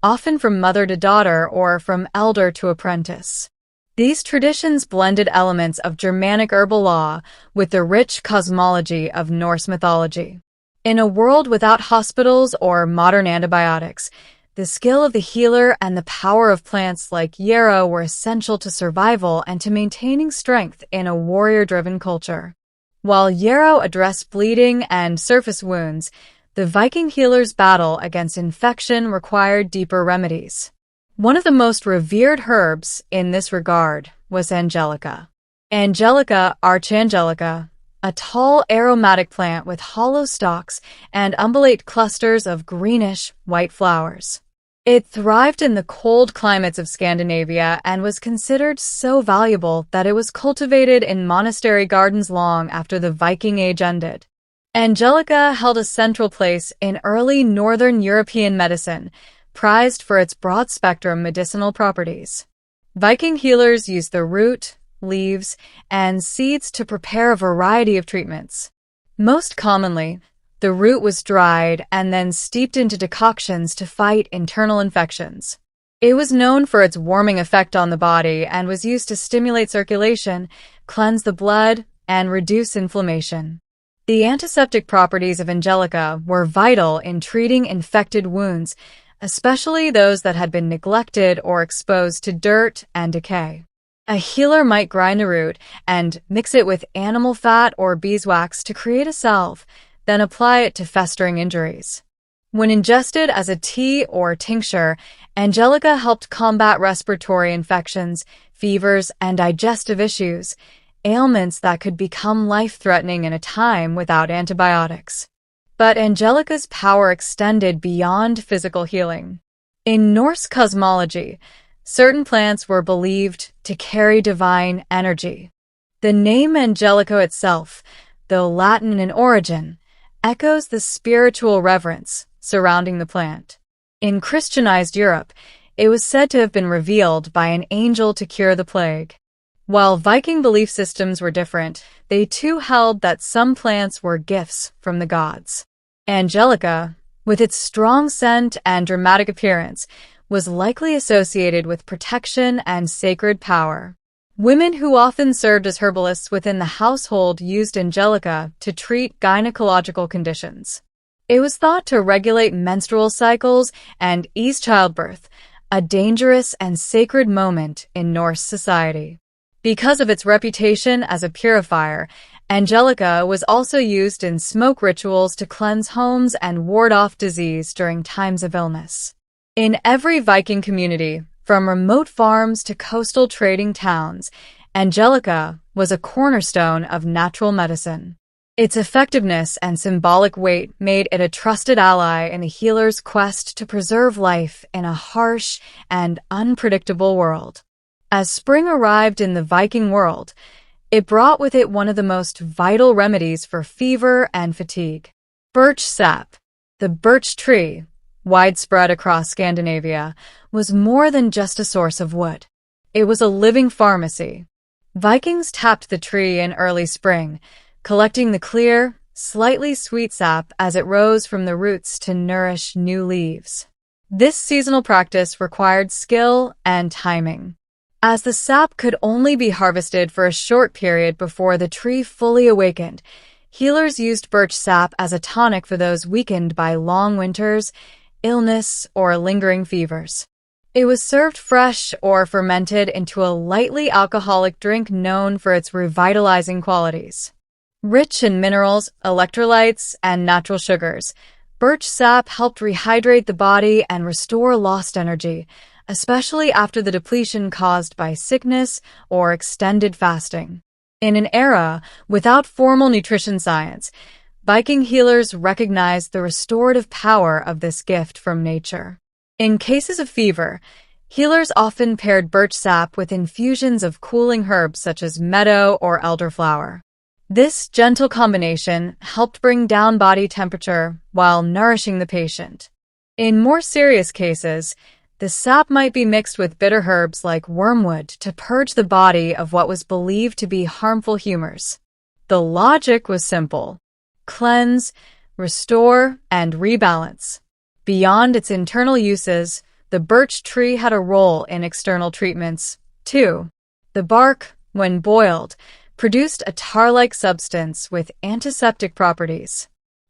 often from mother to daughter or from elder to apprentice. These traditions blended elements of Germanic herbal law with the rich cosmology of Norse mythology. In a world without hospitals or modern antibiotics, the skill of the healer and the power of plants like yarrow were essential to survival and to maintaining strength in a warrior-driven culture. While yarrow addressed bleeding and surface wounds, the Viking healers' battle against infection required deeper remedies. One of the most revered herbs in this regard was angelica. Angelica archangelica, a tall aromatic plant with hollow stalks and umbellate clusters of greenish, white flowers. It thrived in the cold climates of Scandinavia and was considered so valuable that it was cultivated in monastery gardens long after the Viking Age ended. Angelica held a central place in early Northern European medicine, prized for its broad-spectrum medicinal properties. Viking healers used the root, leaves, and seeds to prepare a variety of treatments. Most commonly, the root was dried and then steeped into decoctions to fight internal infections. It was known for its warming effect on the body and was used to stimulate circulation, cleanse the blood, and reduce inflammation. The antiseptic properties of angelica were vital in treating infected wounds, especially those that had been neglected or exposed to dirt and decay. A healer might grind the root and mix it with animal fat or beeswax to create a salve, then apply it to festering injuries. When ingested as a tea or tincture, angelica helped combat respiratory infections, fevers, and digestive issues, ailments that could become life-threatening in a time without antibiotics. But angelica's power extended beyond physical healing. In Norse cosmology, certain plants were believed to carry divine energy. The name angelica itself, though Latin in origin, echoes the spiritual reverence surrounding the plant. In Christianized Europe, it was said to have been revealed by an angel to cure the plague. While Viking belief systems were different, they too held that some plants were gifts from the gods. Angelica, with its strong scent and dramatic appearance, was likely associated with protection and sacred power. Women who often served as herbalists within the household used angelica to treat gynecological conditions. It was thought to regulate menstrual cycles and ease childbirth, a dangerous and sacred moment in Norse society. Because of its reputation as a purifier, angelica was also used in smoke rituals to cleanse homes and ward off disease during times of illness. In every Viking community, from remote farms to coastal trading towns, angelica was a cornerstone of natural medicine. Its effectiveness and symbolic weight made it a trusted ally in the healer's quest to preserve life in a harsh and unpredictable world. As spring arrived in the Viking world, it brought with it one of the most vital remedies for fever and fatigue: birch sap. The birch tree, widespread across Scandinavia, was more than just a source of wood. It was a living pharmacy. Vikings tapped the tree in early spring, collecting the clear, slightly sweet sap as it rose from the roots to nourish new leaves. This seasonal practice required skill and timing. As the sap could only be harvested for a short period before the tree fully awakened, healers used birch sap as a tonic for those weakened by long winters, illness, or lingering fevers. It was served fresh or fermented into a lightly alcoholic drink known for its revitalizing qualities. Rich in minerals, electrolytes, and natural sugars, birch sap helped rehydrate the body and restore lost energy, especially after the depletion caused by sickness or extended fasting. In an era without formal nutrition science, Viking healers recognized the restorative power of this gift from nature. In cases of fever, healers often paired birch sap with infusions of cooling herbs such as meadow or elderflower. This gentle combination helped bring down body temperature while nourishing the patient. In more serious cases, the sap might be mixed with bitter herbs like wormwood to purge the body of what was believed to be harmful humors. The logic was simple: cleanse, restore, and rebalance. Beyond its internal uses, the birch tree had a role in external treatments, too. The bark, when boiled, produced a tar-like substance with antiseptic properties.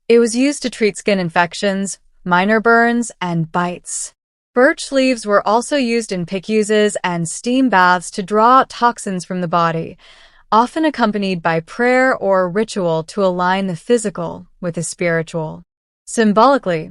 It was used to treat skin infections, minor burns, and bites. Birch leaves were also used in pick-uses and steam baths to draw out toxins from the body, often accompanied by prayer or ritual to align the physical with the spiritual. Symbolically,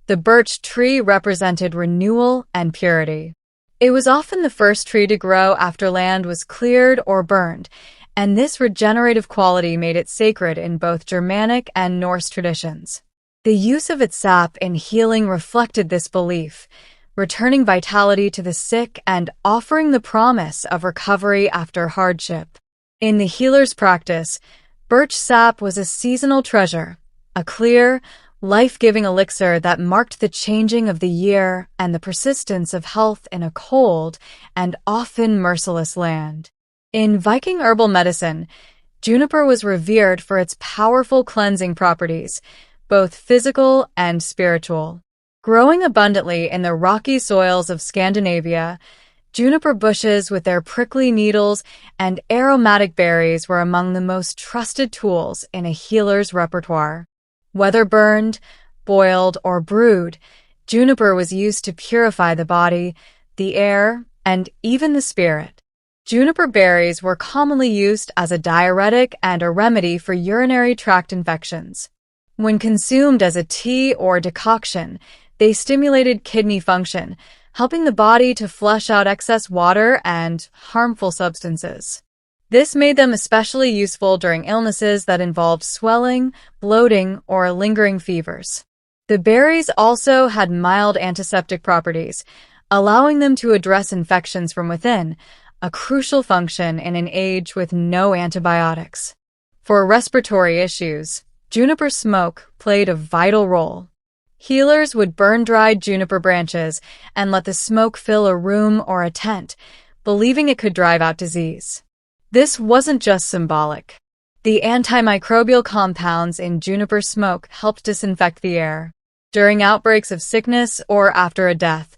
the birch tree represented renewal and purity. It was often the first tree to grow after land was cleared or burned, and this regenerative quality made it sacred in both Germanic and Norse traditions. The use of its sap in healing reflected this belief, returning vitality to the sick and offering the promise of recovery after hardship. In the healer's practice, birch sap was a seasonal treasure, a clear, life-giving elixir that marked the changing of the year and the persistence of health in a cold and often merciless land. In Viking herbal medicine, juniper was revered for its powerful cleansing properties, both physical and spiritual. Growing abundantly in the rocky soils of Scandinavia, juniper bushes with their prickly needles and aromatic berries were among the most trusted tools in a healer's repertoire. Whether burned, boiled, or brewed, juniper was used to purify the body, the air, and even the spirit. Juniper berries were commonly used as a diuretic and a remedy for urinary tract infections. When consumed as a tea or decoction, they stimulated kidney function, helping the body to flush out excess water and harmful substances. This made them especially useful during illnesses that involved swelling, bloating, or lingering fevers. The berries also had mild antiseptic properties, allowing them to address infections from within, a crucial function in an age with no antibiotics. For respiratory issues, juniper smoke played a vital role. Healers would burn dried juniper branches and let the smoke fill a room or a tent, believing it could drive out disease. This wasn't just symbolic. The antimicrobial compounds in juniper smoke helped disinfect the air. During outbreaks of sickness or after a death,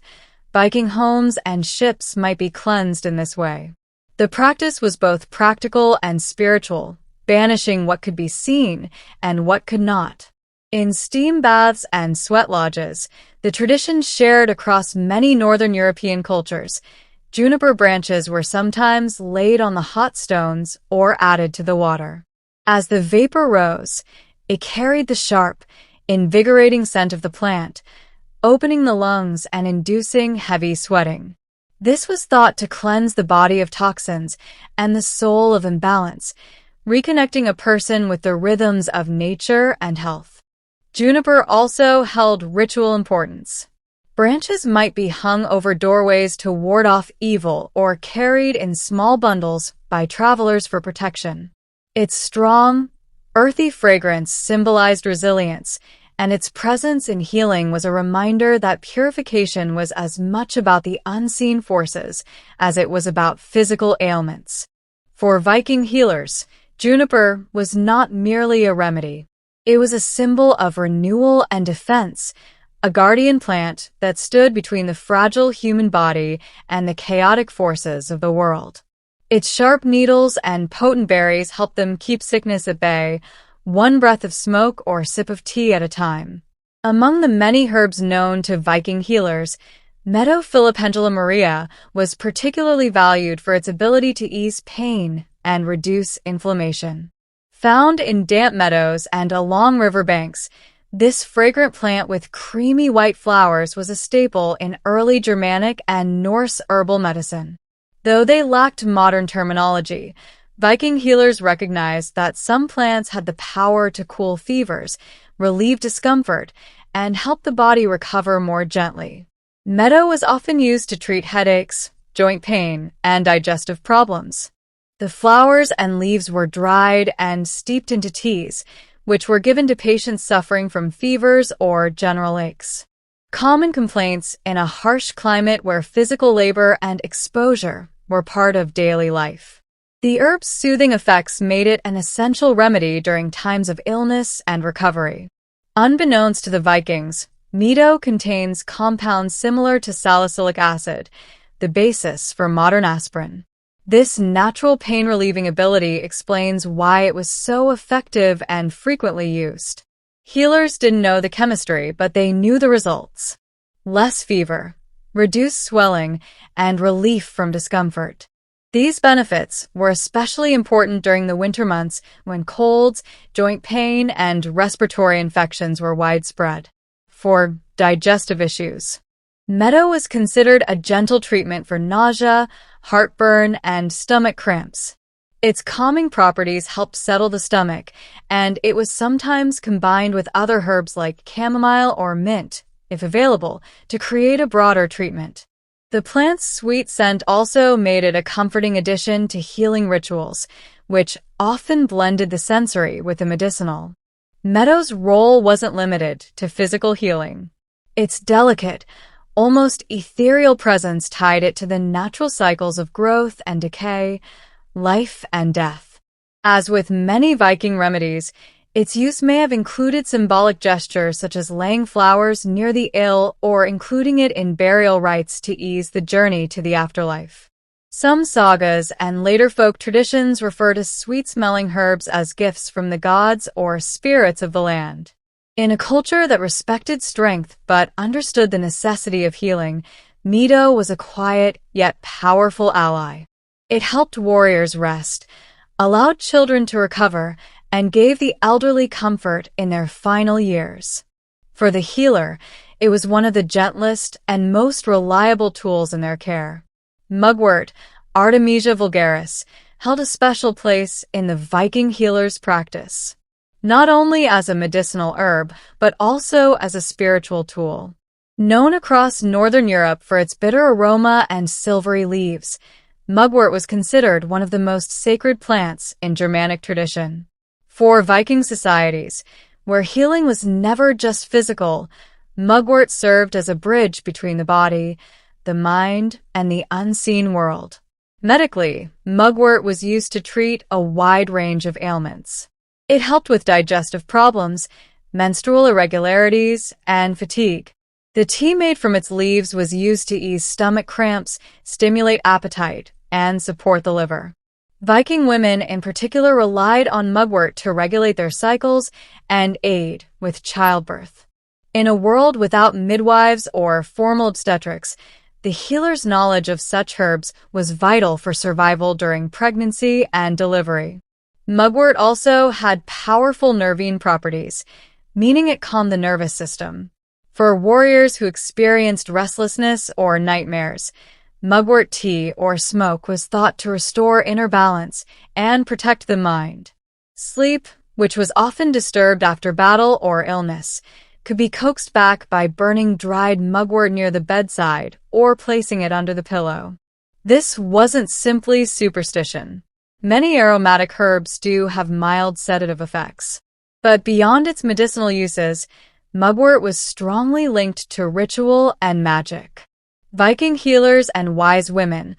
Viking homes and ships might be cleansed in this way. The practice was both practical and spiritual, banishing what could be seen and what could not. In steam baths and sweat lodges, the tradition shared across many Northern European cultures, juniper branches were sometimes laid on the hot stones or added to the water. As the vapor rose, it carried the sharp, invigorating scent of the plant, opening the lungs and inducing heavy sweating. This was thought to cleanse the body of toxins and the soul of imbalance, reconnecting a person with the rhythms of nature and health. Juniper also held ritual importance. Branches might be hung over doorways to ward off evil or carried in small bundles by travelers for protection. Its strong, earthy fragrance symbolized resilience, and its presence in healing was a reminder that purification was as much about the unseen forces as it was about physical ailments. For Viking healers, juniper was not merely a remedy. It was a symbol of renewal and defense, a guardian plant that stood between the fragile human body and the chaotic forces of the world. Its sharp needles and potent berries helped them keep sickness at bay, one breath of smoke or sip of tea at a time. Among the many herbs known to Viking healers, Meadow Philopendula Maria was particularly valued for its ability to ease pain and reduce inflammation. Found in damp meadows and along riverbanks, this fragrant plant with creamy white flowers was a staple in early Germanic and Norse herbal medicine. Though they lacked modern terminology, Viking healers recognized that some plants had the power to cool fevers, relieve discomfort, and help the body recover more gently. Meadow was often used to treat headaches, joint pain, and digestive problems. The flowers and leaves were dried and steeped into teas, which were given to patients suffering from fevers or general aches. Common complaints in a harsh climate where physical labor and exposure were part of daily life. The herb's soothing effects made it an essential remedy during times of illness and recovery. Unbeknownst to the Vikings, meadow contains compounds similar to salicylic acid, the basis for modern aspirin. This natural pain-relieving ability explains why it was so effective and frequently used. Healers didn't know the chemistry, but they knew the results. Less fever, reduced swelling, and relief from discomfort. These benefits were especially important during the winter months when colds, joint pain, and respiratory infections were widespread. For digestive issues, meadow was considered a gentle treatment for nausea, heartburn, and stomach cramps. Its calming properties helped settle the stomach, and it was sometimes combined with other herbs like chamomile or mint, if available, to create a broader treatment. The plant's sweet scent also made it a comforting addition to healing rituals, which often blended the sensory with the medicinal. Meadow's role wasn't limited to physical healing. Its delicate, almost ethereal presence tied it to the natural cycles of growth and decay, life and death. As with many Viking remedies, its use may have included symbolic gestures such as laying flowers near the ill or including it in burial rites to ease the journey to the afterlife. Some sagas and later folk traditions refer to sweet-smelling herbs as gifts from the gods or spirits of the land. In a culture that respected strength but understood the necessity of healing, meadow was a quiet yet powerful ally. It helped warriors rest, allowed children to recover, and gave the elderly comfort in their final years. For the healer, it was one of the gentlest and most reliable tools in their care. Mugwort, Artemisia vulgaris, held a special place in the Viking healer's practice, not only as a medicinal herb, but also as a spiritual tool. Known across Northern Europe for its bitter aroma and silvery leaves, mugwort was considered one of the most sacred plants in Germanic tradition. For Viking societies, where healing was never just physical, mugwort served as a bridge between the body, the mind, and the unseen world. Medically, mugwort was used to treat a wide range of ailments. It helped with digestive problems, menstrual irregularities, and fatigue. The tea made from its leaves was used to ease stomach cramps, stimulate appetite, and support the liver. Viking women in particular relied on mugwort to regulate their cycles and aid with childbirth. In a world without midwives or formal obstetrics, the healer's knowledge of such herbs was vital for survival during pregnancy and delivery. Mugwort also had powerful nervine properties, meaning it calmed the nervous system. For warriors who experienced restlessness or nightmares, mugwort tea or smoke was thought to restore inner balance and protect the mind. Sleep, which was often disturbed after battle or illness, could be coaxed back by burning dried mugwort near the bedside or placing it under the pillow. This wasn't simply superstition. Many aromatic herbs do have mild sedative effects. But beyond its medicinal uses, mugwort was strongly linked to ritual and magic. Viking healers and wise women,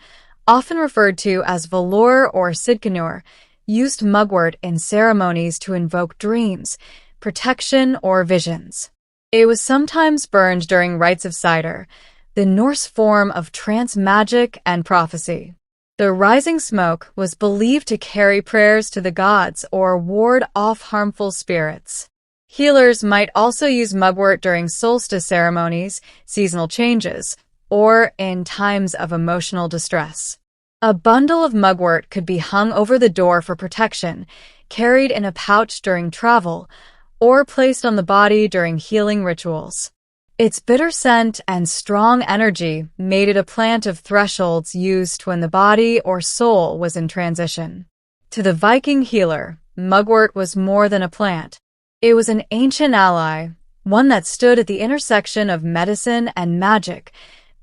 often referred to as Valor or Sidkanur, used mugwort in ceremonies to invoke dreams, protection, or visions. It was sometimes burned during rites of cider, the Norse form of trance magic and prophecy. The rising smoke was believed to carry prayers to the gods or ward off harmful spirits. Healers might also use mugwort during solstice ceremonies, seasonal changes, or in times of emotional distress. A bundle of mugwort could be hung over the door for protection, carried in a pouch during travel, or placed on the body during healing rituals. Its bitter scent and strong energy made it a plant of thresholds used when the body or soul was in transition. To the Viking healer, mugwort was more than a plant. It was an ancient ally, one that stood at the intersection of medicine and magic,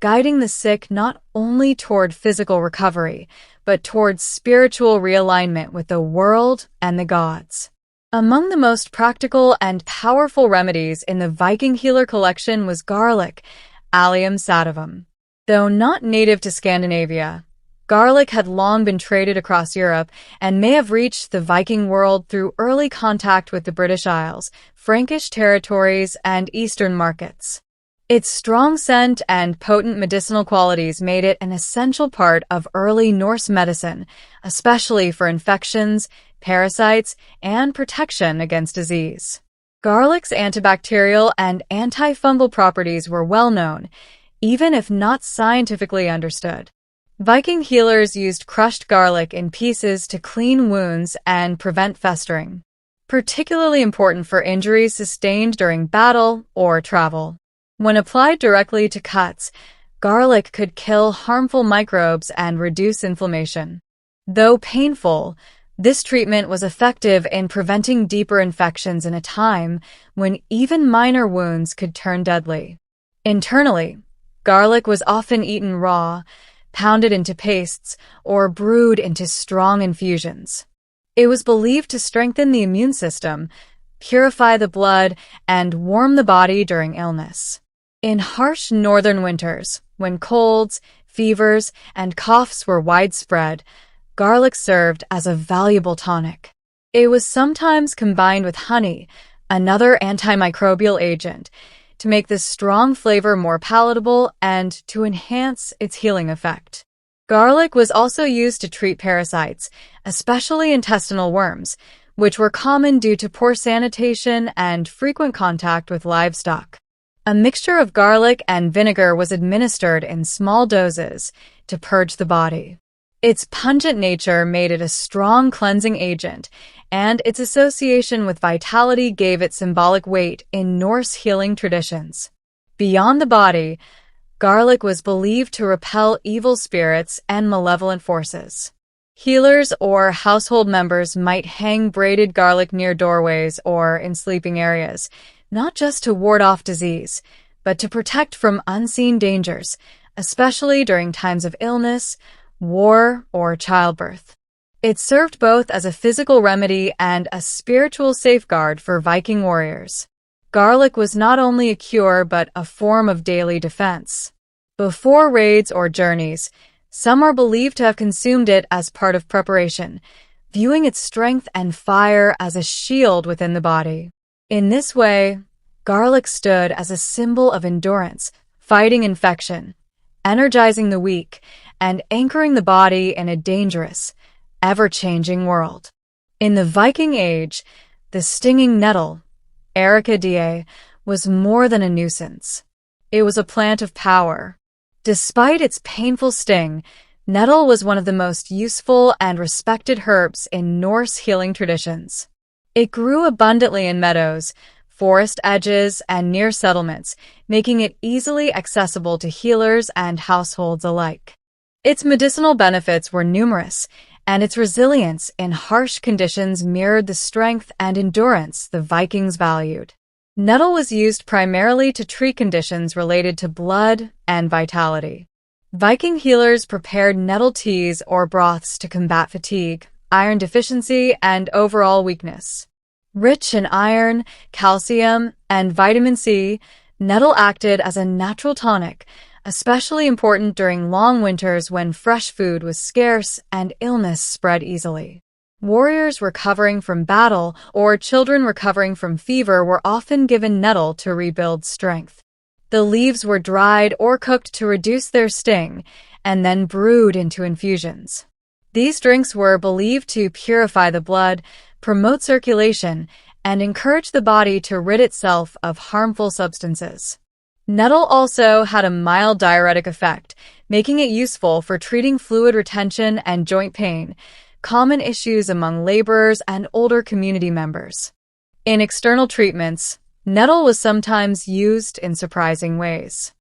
guiding the sick not only toward physical recovery, but toward spiritual realignment with the world and the gods. Among the most practical and powerful remedies in the Viking healer collection was garlic, Allium sativum. Though not native to Scandinavia, garlic had long been traded across Europe and may have reached the Viking world through early contact with the British Isles, Frankish territories, and Eastern markets. Its strong scent and potent medicinal qualities made it an essential part of early Norse medicine, especially for infections, parasites, and protection against disease. Garlic's antibacterial and antifungal properties were well known, even if not scientifically understood. Viking healers used crushed garlic in pieces to clean wounds and prevent festering, particularly important for injuries sustained during battle or travel. When applied directly to cuts, garlic could kill harmful microbes and reduce inflammation. Though painful, this treatment was effective in preventing deeper infections in a time when even minor wounds could turn deadly. Internally, garlic was often eaten raw, pounded into pastes, or brewed into strong infusions. It was believed to strengthen the immune system, purify the blood, and warm the body during illness. In harsh northern winters, when colds, fevers, and coughs were widespread, garlic served as a valuable tonic. It was sometimes combined with honey, another antimicrobial agent, to make the strong flavor more palatable and to enhance its healing effect. Garlic was also used to treat parasites, especially intestinal worms, which were common due to poor sanitation and frequent contact with livestock. A mixture of garlic and vinegar was administered in small doses to purge the body. Its pungent nature made it a strong cleansing agent, and its association with vitality gave it symbolic weight in Norse healing traditions. Beyond the body, garlic was believed to repel evil spirits and malevolent forces. Healers or household members might hang braided garlic near doorways or in sleeping areas, not just to ward off disease, but to protect from unseen dangers, especially during times of illness, war, or childbirth. It served both as a physical remedy and a spiritual safeguard for Viking warriors. Garlic was not only a cure but a form of daily defense. Before raids or journeys, some are believed to have consumed it as part of preparation, viewing its strength and fire as a shield within the body. In this way, garlic stood as a symbol of endurance, fighting infection, energizing the weak, and anchoring the body in a dangerous, ever-changing world. In the Viking Age, the stinging nettle, Ericaceae, was more than a nuisance. It was a plant of power. Despite its painful sting, nettle was one of the most useful and respected herbs in Norse healing traditions. It grew abundantly in meadows, forest edges, and near settlements, making it easily accessible to healers and households alike. Its medicinal benefits were numerous, and its resilience in harsh conditions mirrored the strength and endurance the Vikings valued. Nettle was used primarily to treat conditions related to blood and vitality. Viking healers prepared nettle teas or broths to combat fatigue, iron deficiency, and overall weakness. Rich in iron, calcium, and vitamin C, nettle acted as a natural tonic, especially important during long winters when fresh food was scarce and illness spread easily. Warriors recovering from battle or children recovering from fever were often given nettle to rebuild strength. The leaves were dried or cooked to reduce their sting, and then brewed into infusions. These drinks were believed to purify the blood, promote circulation, and encourage the body to rid itself of harmful substances. Nettle also had a mild diuretic effect, making it useful for treating fluid retention and joint pain, common issues among laborers and older community members. In external treatments, nettle was sometimes used in surprising ways.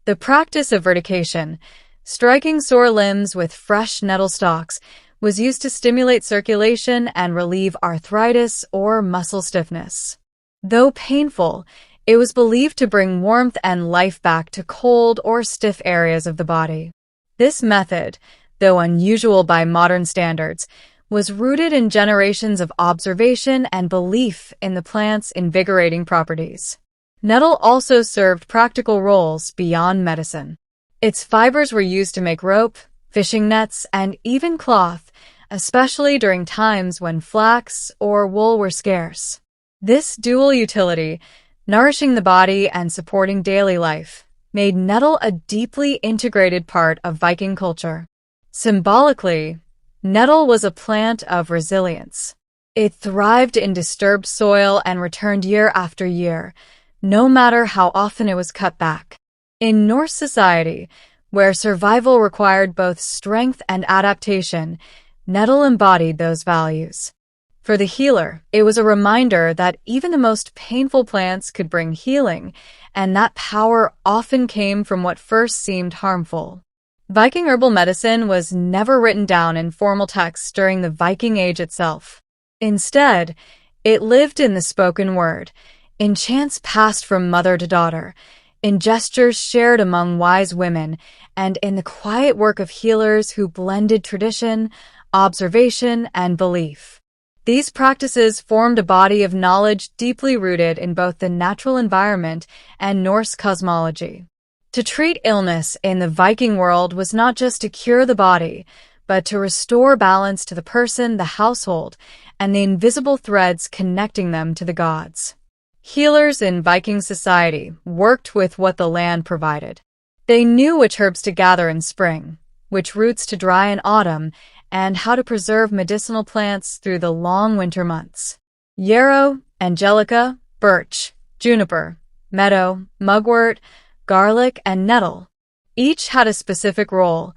The practice of vertication, striking sore limbs with fresh nettle stalks, was used to stimulate circulation and relieve arthritis or muscle stiffness. Though painful, it was believed to bring warmth and life back to cold or stiff areas of the body. This method, though unusual by modern standards, was rooted in generations of observation and belief in the plant's invigorating properties. Nettle also served practical roles beyond medicine. Its fibers were used to make rope, fishing nets, and even cloth, especially during times when flax or wool were scarce. This dual utility, nourishing the body and supporting daily life, made nettle a deeply integrated part of Viking culture. Symbolically, nettle was a plant of resilience. It thrived in disturbed soil and returned year after year, no matter how often it was cut back. In Norse society, where survival required both strength and adaptation, nettle embodied those values. For the healer, it was a reminder that even the most painful plants could bring healing, and that power often came from what first seemed harmful. Viking herbal medicine was never written down in formal texts during the Viking Age itself. Instead, it lived in the spoken word, in chants passed from mother to daughter, in gestures shared among wise women, and in the quiet work of healers who blended tradition, observation, and belief. These practices formed a body of knowledge deeply rooted in both the natural environment and Norse cosmology. To treat illness in the Viking world was not just to cure the body, but to restore balance to the person, the household, and the invisible threads connecting them to the gods. Healers in Viking society worked with what the land provided. They knew which herbs to gather in spring, which roots to dry in autumn, and how to preserve medicinal plants through the long winter months. Yarrow, angelica, birch, juniper, meadow, mugwort, garlic, and nettle. Each had a specific role,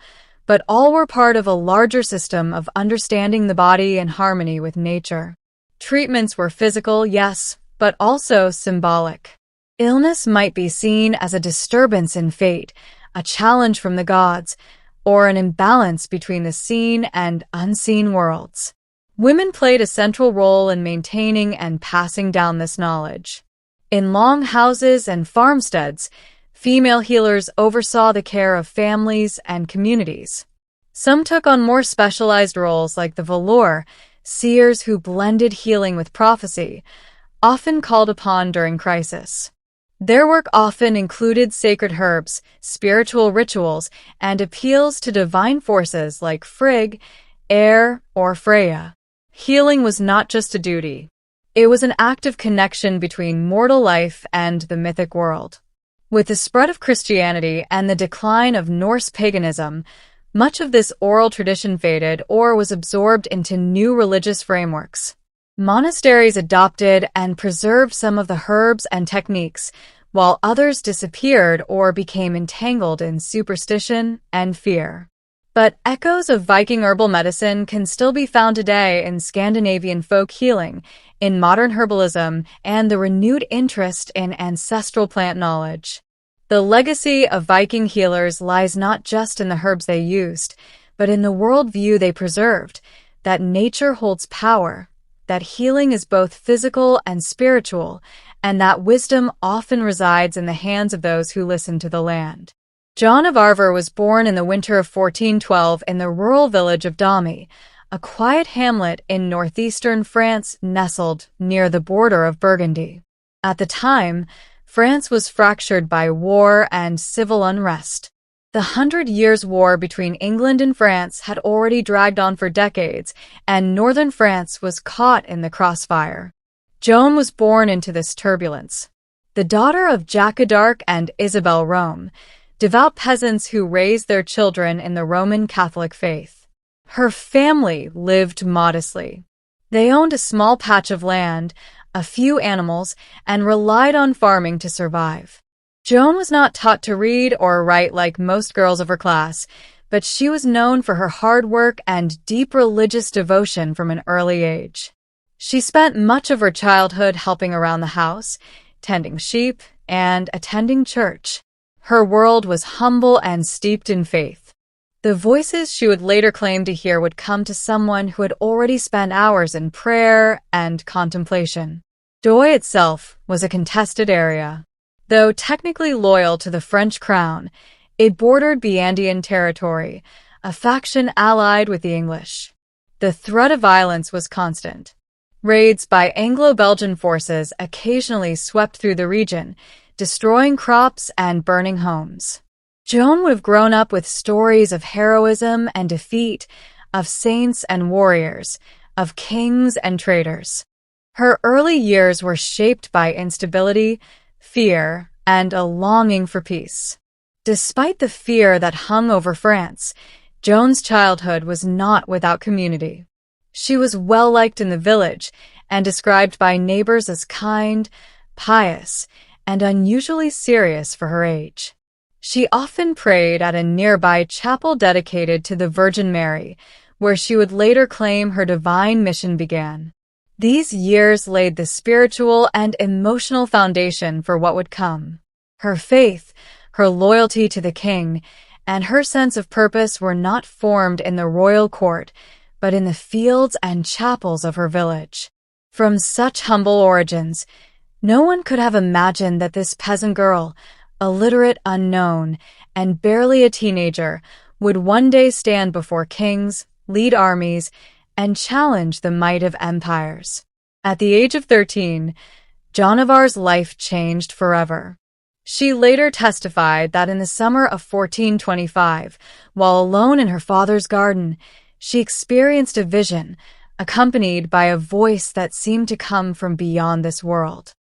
but all were part of a larger system of understanding the body in harmony with nature. Treatments were physical, yes, but also symbolic. Illness might be seen as a disturbance in fate, a challenge from the gods, or an imbalance between the seen and unseen worlds. Women played a central role in maintaining and passing down this knowledge. In long houses and farmsteads, female healers oversaw the care of families and communities. Some took on more specialized roles like the volor, seers who blended healing with prophecy, often called upon during crisis. Their work often included sacred herbs, spiritual rituals, and appeals to divine forces like Frigg, air, or Freya. Healing was not just a duty. It was an act of connection between mortal life and the mythic world. With the spread of Christianity and the decline of Norse paganism, much of this oral tradition faded or was absorbed into new religious frameworks. Monasteries adopted and preserved some of the herbs and techniques, while others disappeared or became entangled in superstition and fear. But echoes of Viking herbal medicine can still be found today in Scandinavian folk healing, in modern herbalism, and the renewed interest in ancestral plant knowledge. The legacy of Viking healers lies not just in the herbs they used, but in the worldview they preserved, that nature holds power, that healing is both physical and spiritual, and that wisdom often resides in the hands of those who listen to the land. John of Arver was born in the winter of 1412 in the rural village of Damy, a quiet hamlet in northeastern France nestled near the border of Burgundy. At the time, France was fractured by war and civil unrest. The 100 Years' War between England and France had already dragged on for decades, and northern France was caught in the crossfire. Joan was born into this turbulence. The daughter of Jacques d'Arc and Isabelle Rome, devout peasants who raised their children in the Roman Catholic faith. Her family lived modestly. They owned a small patch of land, a few animals, and relied on farming to survive. Joan was not taught to read or write like most girls of her class, but she was known for her hard work and deep religious devotion from an early age. She spent much of her childhood helping around the house, tending sheep, and attending church. Her world was humble and steeped in faith. The voices she would later claim to hear would come to someone who had already spent hours in prayer and contemplation. Douai itself was a contested area. Though technically loyal to the French crown, it bordered Burgundian territory, a faction allied with the English. The threat of violence was constant. Raids by Anglo-Belgian forces occasionally swept through the region, destroying crops and burning homes. Joan would have grown up with stories of heroism and defeat, of saints and warriors, of kings and traitors. Her early years were shaped by instability, fear, and a longing for peace. Despite the fear that hung over France, Joan's childhood was not without community. She was well-liked in the village and described by neighbors as kind, pious, and unusually serious for her age. She often prayed at a nearby chapel dedicated to the Virgin Mary, where she would later claim her divine mission began. These years laid the spiritual and emotional foundation for what would come. Her faith, her loyalty to the king, and her sense of purpose were not formed in the royal court, but in the fields and chapels of her village. From such humble origins, no one could have imagined that this peasant girl, illiterate, unknown, and barely a teenager, would one day stand before kings, lead armies, and challenge the might of empires. At the age of 13, Joan of Arc's life changed forever. She later testified that in the summer of 1425, while alone in her father's garden, she experienced a vision, accompanied by a voice that seemed to come from beyond this world.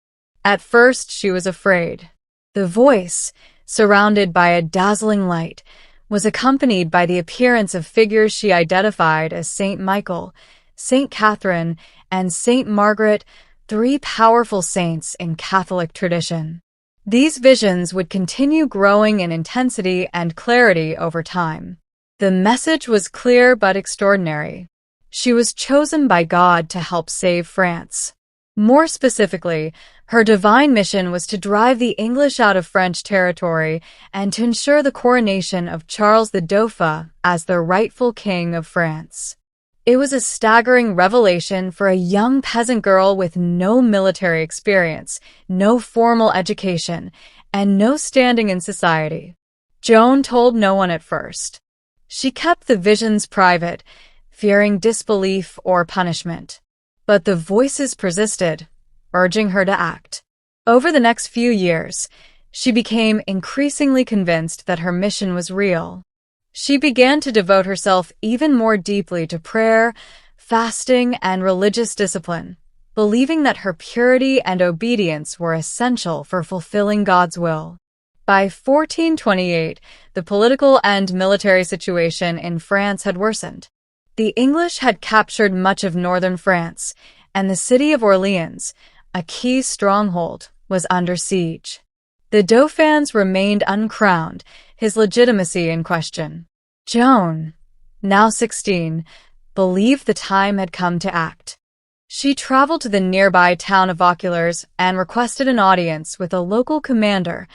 At first, she was afraid. The voice, surrounded by a dazzling light, was accompanied by the appearance of figures she identified as Saint Michael, Saint Catherine, and Saint Margaret, three powerful saints in Catholic tradition. These visions would continue growing in intensity and clarity over time. The message was clear but extraordinary. She was chosen by God to help save France. More specifically, her divine mission was to drive the English out of French territory and to ensure the coronation of Charles the Dauphin as the rightful king of France. It was a staggering revelation for a young peasant girl with no military experience, no formal education, and no standing in society. Joan told no one at first. She kept the visions private, fearing disbelief or punishment. But the voices persisted, urging her to act. Over the next few years, she became increasingly convinced that her mission was real. She began to devote herself even more deeply to prayer, fasting, and religious discipline, believing that her purity and obedience were essential for fulfilling God's will. By 1428, the political and military situation in France had worsened. The English had captured much of northern France, and the city of Orleans, a key stronghold, was under siege. The Dauphins remained uncrowned, his legitimacy in question. Joan, now 16, believed the time had come to act. She traveled to the nearby town of Vaucouleurs and requested an audience with a local commander,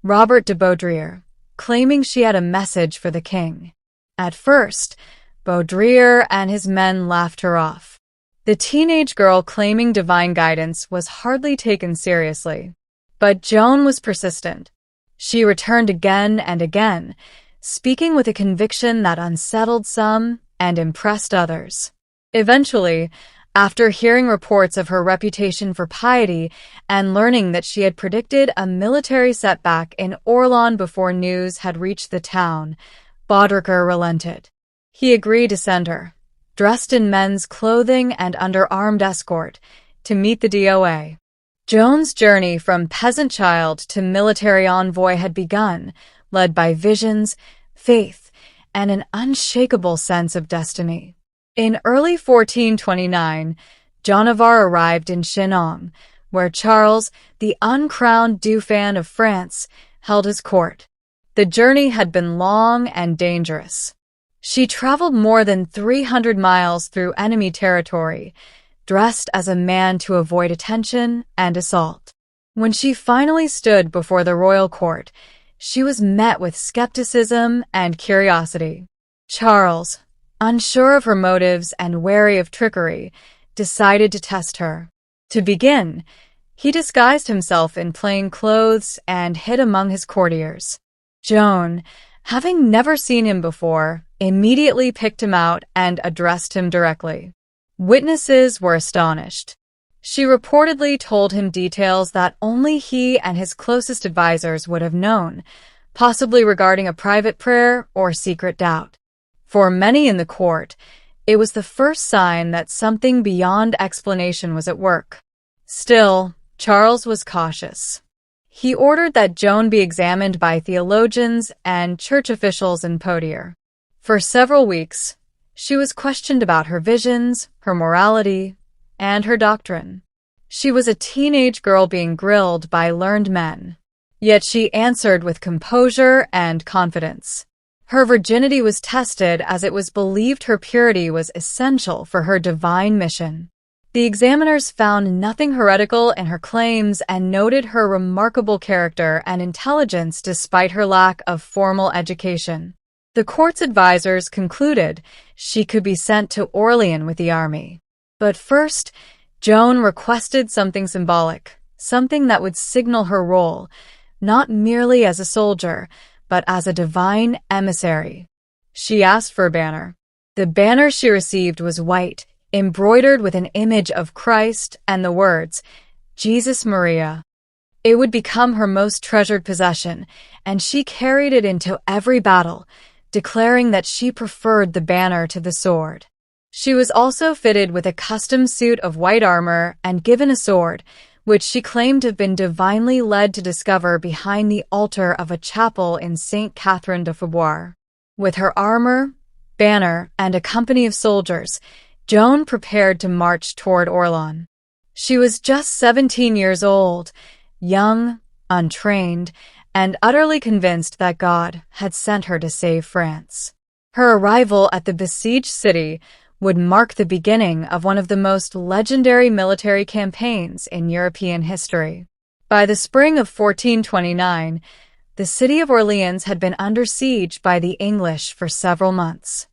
Robert de Baudrier, claiming she had a message for the king. At first, Baudrier and his men laughed her off. The teenage girl claiming divine guidance was hardly taken seriously. But Joan was persistent. She returned again and again, speaking with a conviction that unsettled some and impressed others. Eventually, after hearing reports of her reputation for piety and learning that she had predicted a military setback in Orléans before news had reached the town, Baudrier relented. He agreed to send her, dressed in men's clothing and under armed escort, to meet the DOA. Joan's journey from peasant child to military envoy had begun, led by visions, faith, and an unshakable sense of destiny. In early 1429, Joan of Arc arrived in Chinon, where Charles, the uncrowned Dauphin of France, held his court. The journey had been long and dangerous. She traveled more than 300 miles through enemy territory, dressed as a man to avoid attention and assault. When she finally stood before the royal court, she was met with skepticism and curiosity. Charles, unsure of her motives and wary of trickery, decided to test her. To begin, he disguised himself in plain clothes and hid among his courtiers. Joan, having never seen him before, immediately picked him out and addressed him directly. Witnesses were astonished. She reportedly told him details that only he and his closest advisors would have known, possibly regarding a private prayer or secret doubt. For many in the court, it was the first sign that something beyond explanation was at work. Still, Charles was cautious. He ordered that Joan be examined by theologians and church officials in Poitiers. For several weeks, she was questioned about her visions, her morality, and her doctrine. She was a teenage girl being grilled by learned men. Yet she answered with composure and confidence. Her virginity was tested as it was believed her purity was essential for her divine mission. The examiners found nothing heretical in her claims and noted her remarkable character and intelligence despite her lack of formal education. The court's advisors concluded she could be sent to Orleans with the army. But first, Joan requested something symbolic, something that would signal her role, not merely as a soldier, but as a divine emissary. She asked for a banner. The banner she received was white, embroidered with an image of Christ and the words, Jesus Maria. It would become her most treasured possession, and she carried it into every battle, declaring that she preferred the banner to the sword. She was also fitted with a custom suit of white armor and given a sword, which she claimed to have been divinely led to discover behind the altar of a chapel in St. Catherine de Faubourg. With her armor, banner, and a company of soldiers, Joan prepared to march toward Orleans. She was just 17 years old, young, untrained, and utterly convinced that God had sent her to save France. Her arrival at the besieged city would mark the beginning of one of the most legendary military campaigns in European history. By the spring of 1429, the city of Orleans had been under siege by the English for several months.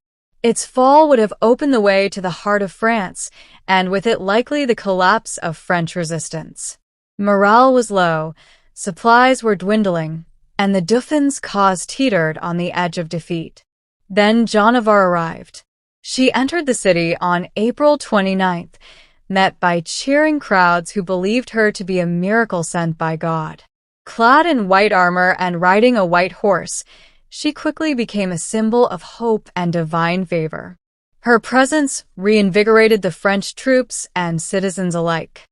Its fall would have opened the way to the heart of France, and with it likely the collapse of French resistance. Morale was low, supplies were dwindling, and the Dauphin's cause teetered on the edge of defeat. Then Joan of Arc arrived. She entered the city on April 29th, met by cheering crowds who believed her to be a miracle sent by God. Clad in white armor and riding a white horse, she quickly became a symbol of hope and divine favor. Her presence reinvigorated the French troops and citizens alike.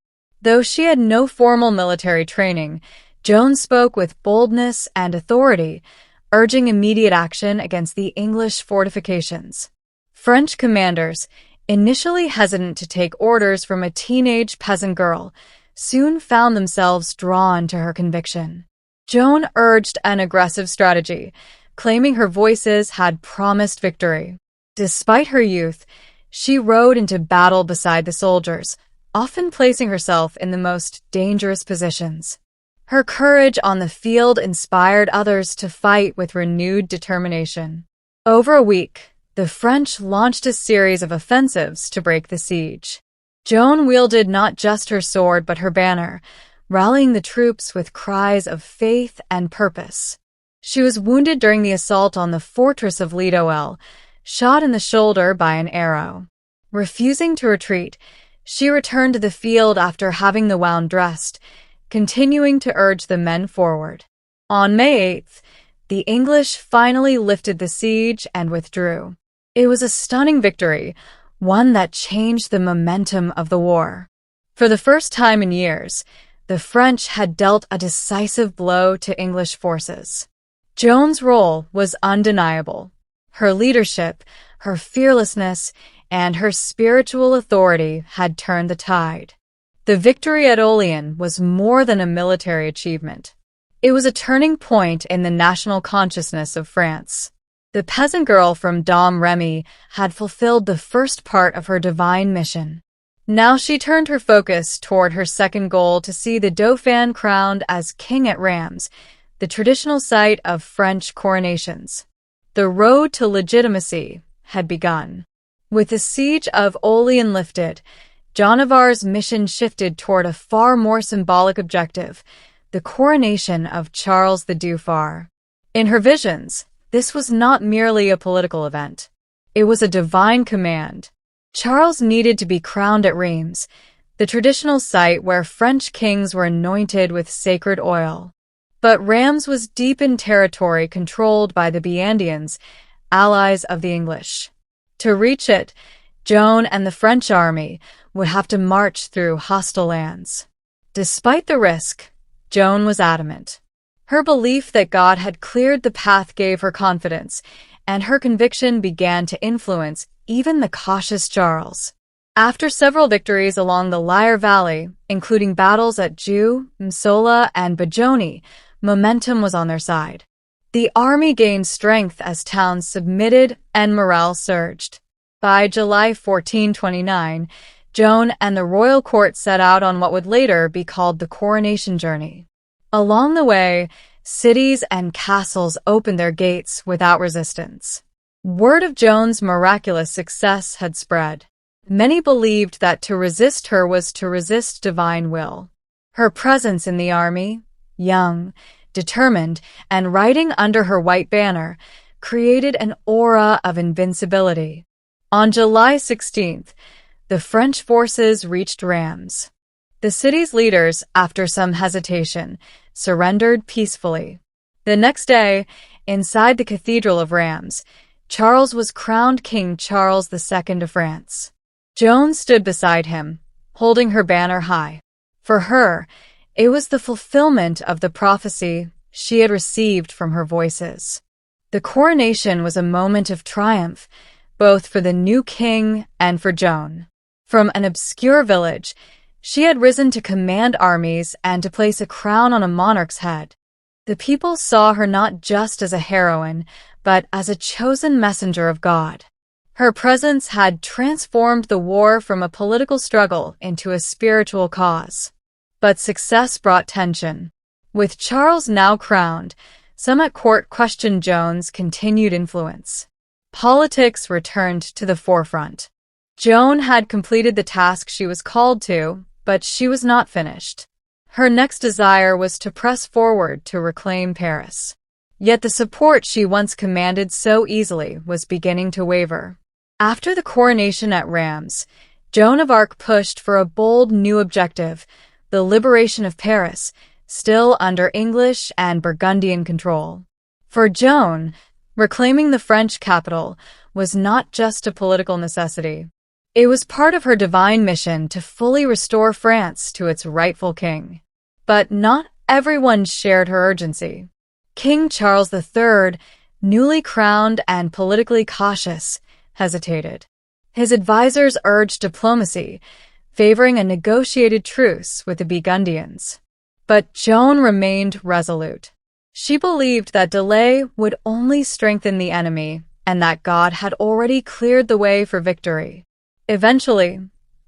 Though she had no formal military training, Joan spoke with boldness and authority, urging immediate action against the English fortifications. French commanders, initially hesitant to take orders from a teenage peasant girl, soon found themselves drawn to her conviction. Joan urged an aggressive strategy, claiming her voices had promised victory. Despite her youth, she rode into battle beside the soldiers, often placing herself in the most dangerous positions. Her courage on the field inspired others to fight with renewed determination. Over a week, the French launched a series of offensives to break the siege. Joan wielded not just her sword but her banner, rallying the troops with cries of faith and purpose. She was wounded during the assault on the fortress of Lidoel, shot in the shoulder by an arrow. Refusing to retreat, she returned to the field after having the wound dressed, continuing to urge the men forward. On May 8th, the English finally lifted the siege and withdrew. It was a stunning victory, one that changed the momentum of the war. For the first time in years, the French had dealt a decisive blow to English forces. Joan's role was undeniable. Her leadership, her fearlessness, and her spiritual authority had turned the tide. The victory at Orleans was more than a military achievement. It was a turning point in the national consciousness of France. The peasant girl from Domremy had fulfilled the first part of her divine mission. Now she turned her focus toward her second goal to see the Dauphin crowned as king at Reims, the traditional site of French coronations. The road to legitimacy had begun. With the siege of Orleans lifted, Joan of Arc's mission shifted toward a far more symbolic objective, the coronation of Charles the Dauphin. In her visions, this was not merely a political event. It was a divine command. Charles needed to be crowned at Reims, the traditional site where French kings were anointed with sacred oil. But Reims was deep in territory controlled by the Burgundians, allies of the English. To reach it, Joan and the French army would have to march through hostile lands. Despite the risk, Joan was adamant. Her belief that God had cleared the path gave her confidence, and her conviction began to influence even the cautious Charles. After several victories along the Lyre Valley, including battles at Joux, Msola, and Bajoni, momentum was on their side. The army gained strength as towns submitted and morale surged. By July 1429, Joan and the royal court set out on what would later be called the coronation journey. Along the way, cities and castles opened their gates without resistance. Word of Joan's miraculous success had spread. Many believed that to resist her was to resist divine will. Her presence in the army, young, determined, and riding under her white banner, created an aura of invincibility. On July 16th, the French forces reached Reims. The city's leaders, after some hesitation, surrendered peacefully. The next day, inside the Cathedral of Reims, Charles was crowned King Charles II of France. Joan stood beside him, holding her banner high. For her, it was the fulfillment of the prophecy she had received from her voices. The coronation was a moment of triumph, both for the new king and for Joan. From an obscure village, she had risen to command armies and to place a crown on a monarch's head. The people saw her not just as a heroine, but as a chosen messenger of God. Her presence had transformed the war from a political struggle into a spiritual cause. But success brought tension. With Charles now crowned, some at court questioned Joan's continued influence. Politics returned to the forefront. Joan had completed the task she was called to, but she was not finished. Her next desire was to press forward to reclaim Paris. Yet the support she once commanded so easily was beginning to waver. After the coronation at Reims, Joan of Arc pushed for a bold new objective, the liberation of Paris, still under English and Burgundian control. For Joan, reclaiming the French capital was not just a political necessity. It was part of her divine mission to fully restore France to its rightful king. But not everyone shared her urgency. King Charles III, newly crowned and politically cautious, hesitated. His advisors urged diplomacy, favoring a negotiated truce with the Burgundians. But Joan remained resolute. She believed that delay would only strengthen the enemy and that God had already cleared the way for victory. Eventually,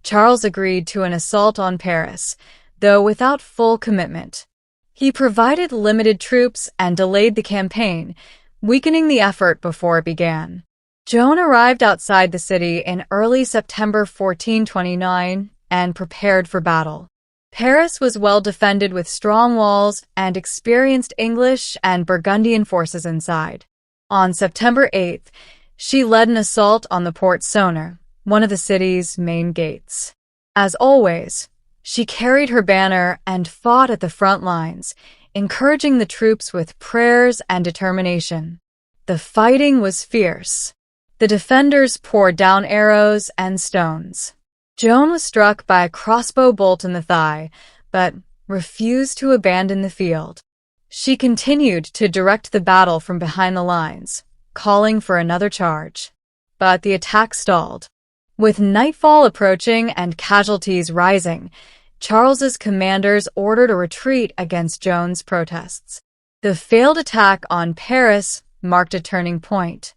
Charles agreed to an assault on Paris, though without full commitment. He provided limited troops and delayed the campaign, weakening the effort before it began. Joan arrived outside the city in early September 1429 and prepared for battle. Paris was well defended with strong walls and experienced English and Burgundian forces inside. On September 8th, she led an assault on the Porte Saunier, one of the city's main gates. As always, she carried her banner and fought at the front lines, encouraging the troops with prayers and determination. The fighting was fierce. The defenders poured down arrows and stones. Joan was struck by a crossbow bolt in the thigh, but refused to abandon the field. She continued to direct the battle from behind the lines, calling for another charge. But the attack stalled. With nightfall approaching and casualties rising, Charles's commanders ordered a retreat against Joan's protests. The failed attack on Paris marked a turning point.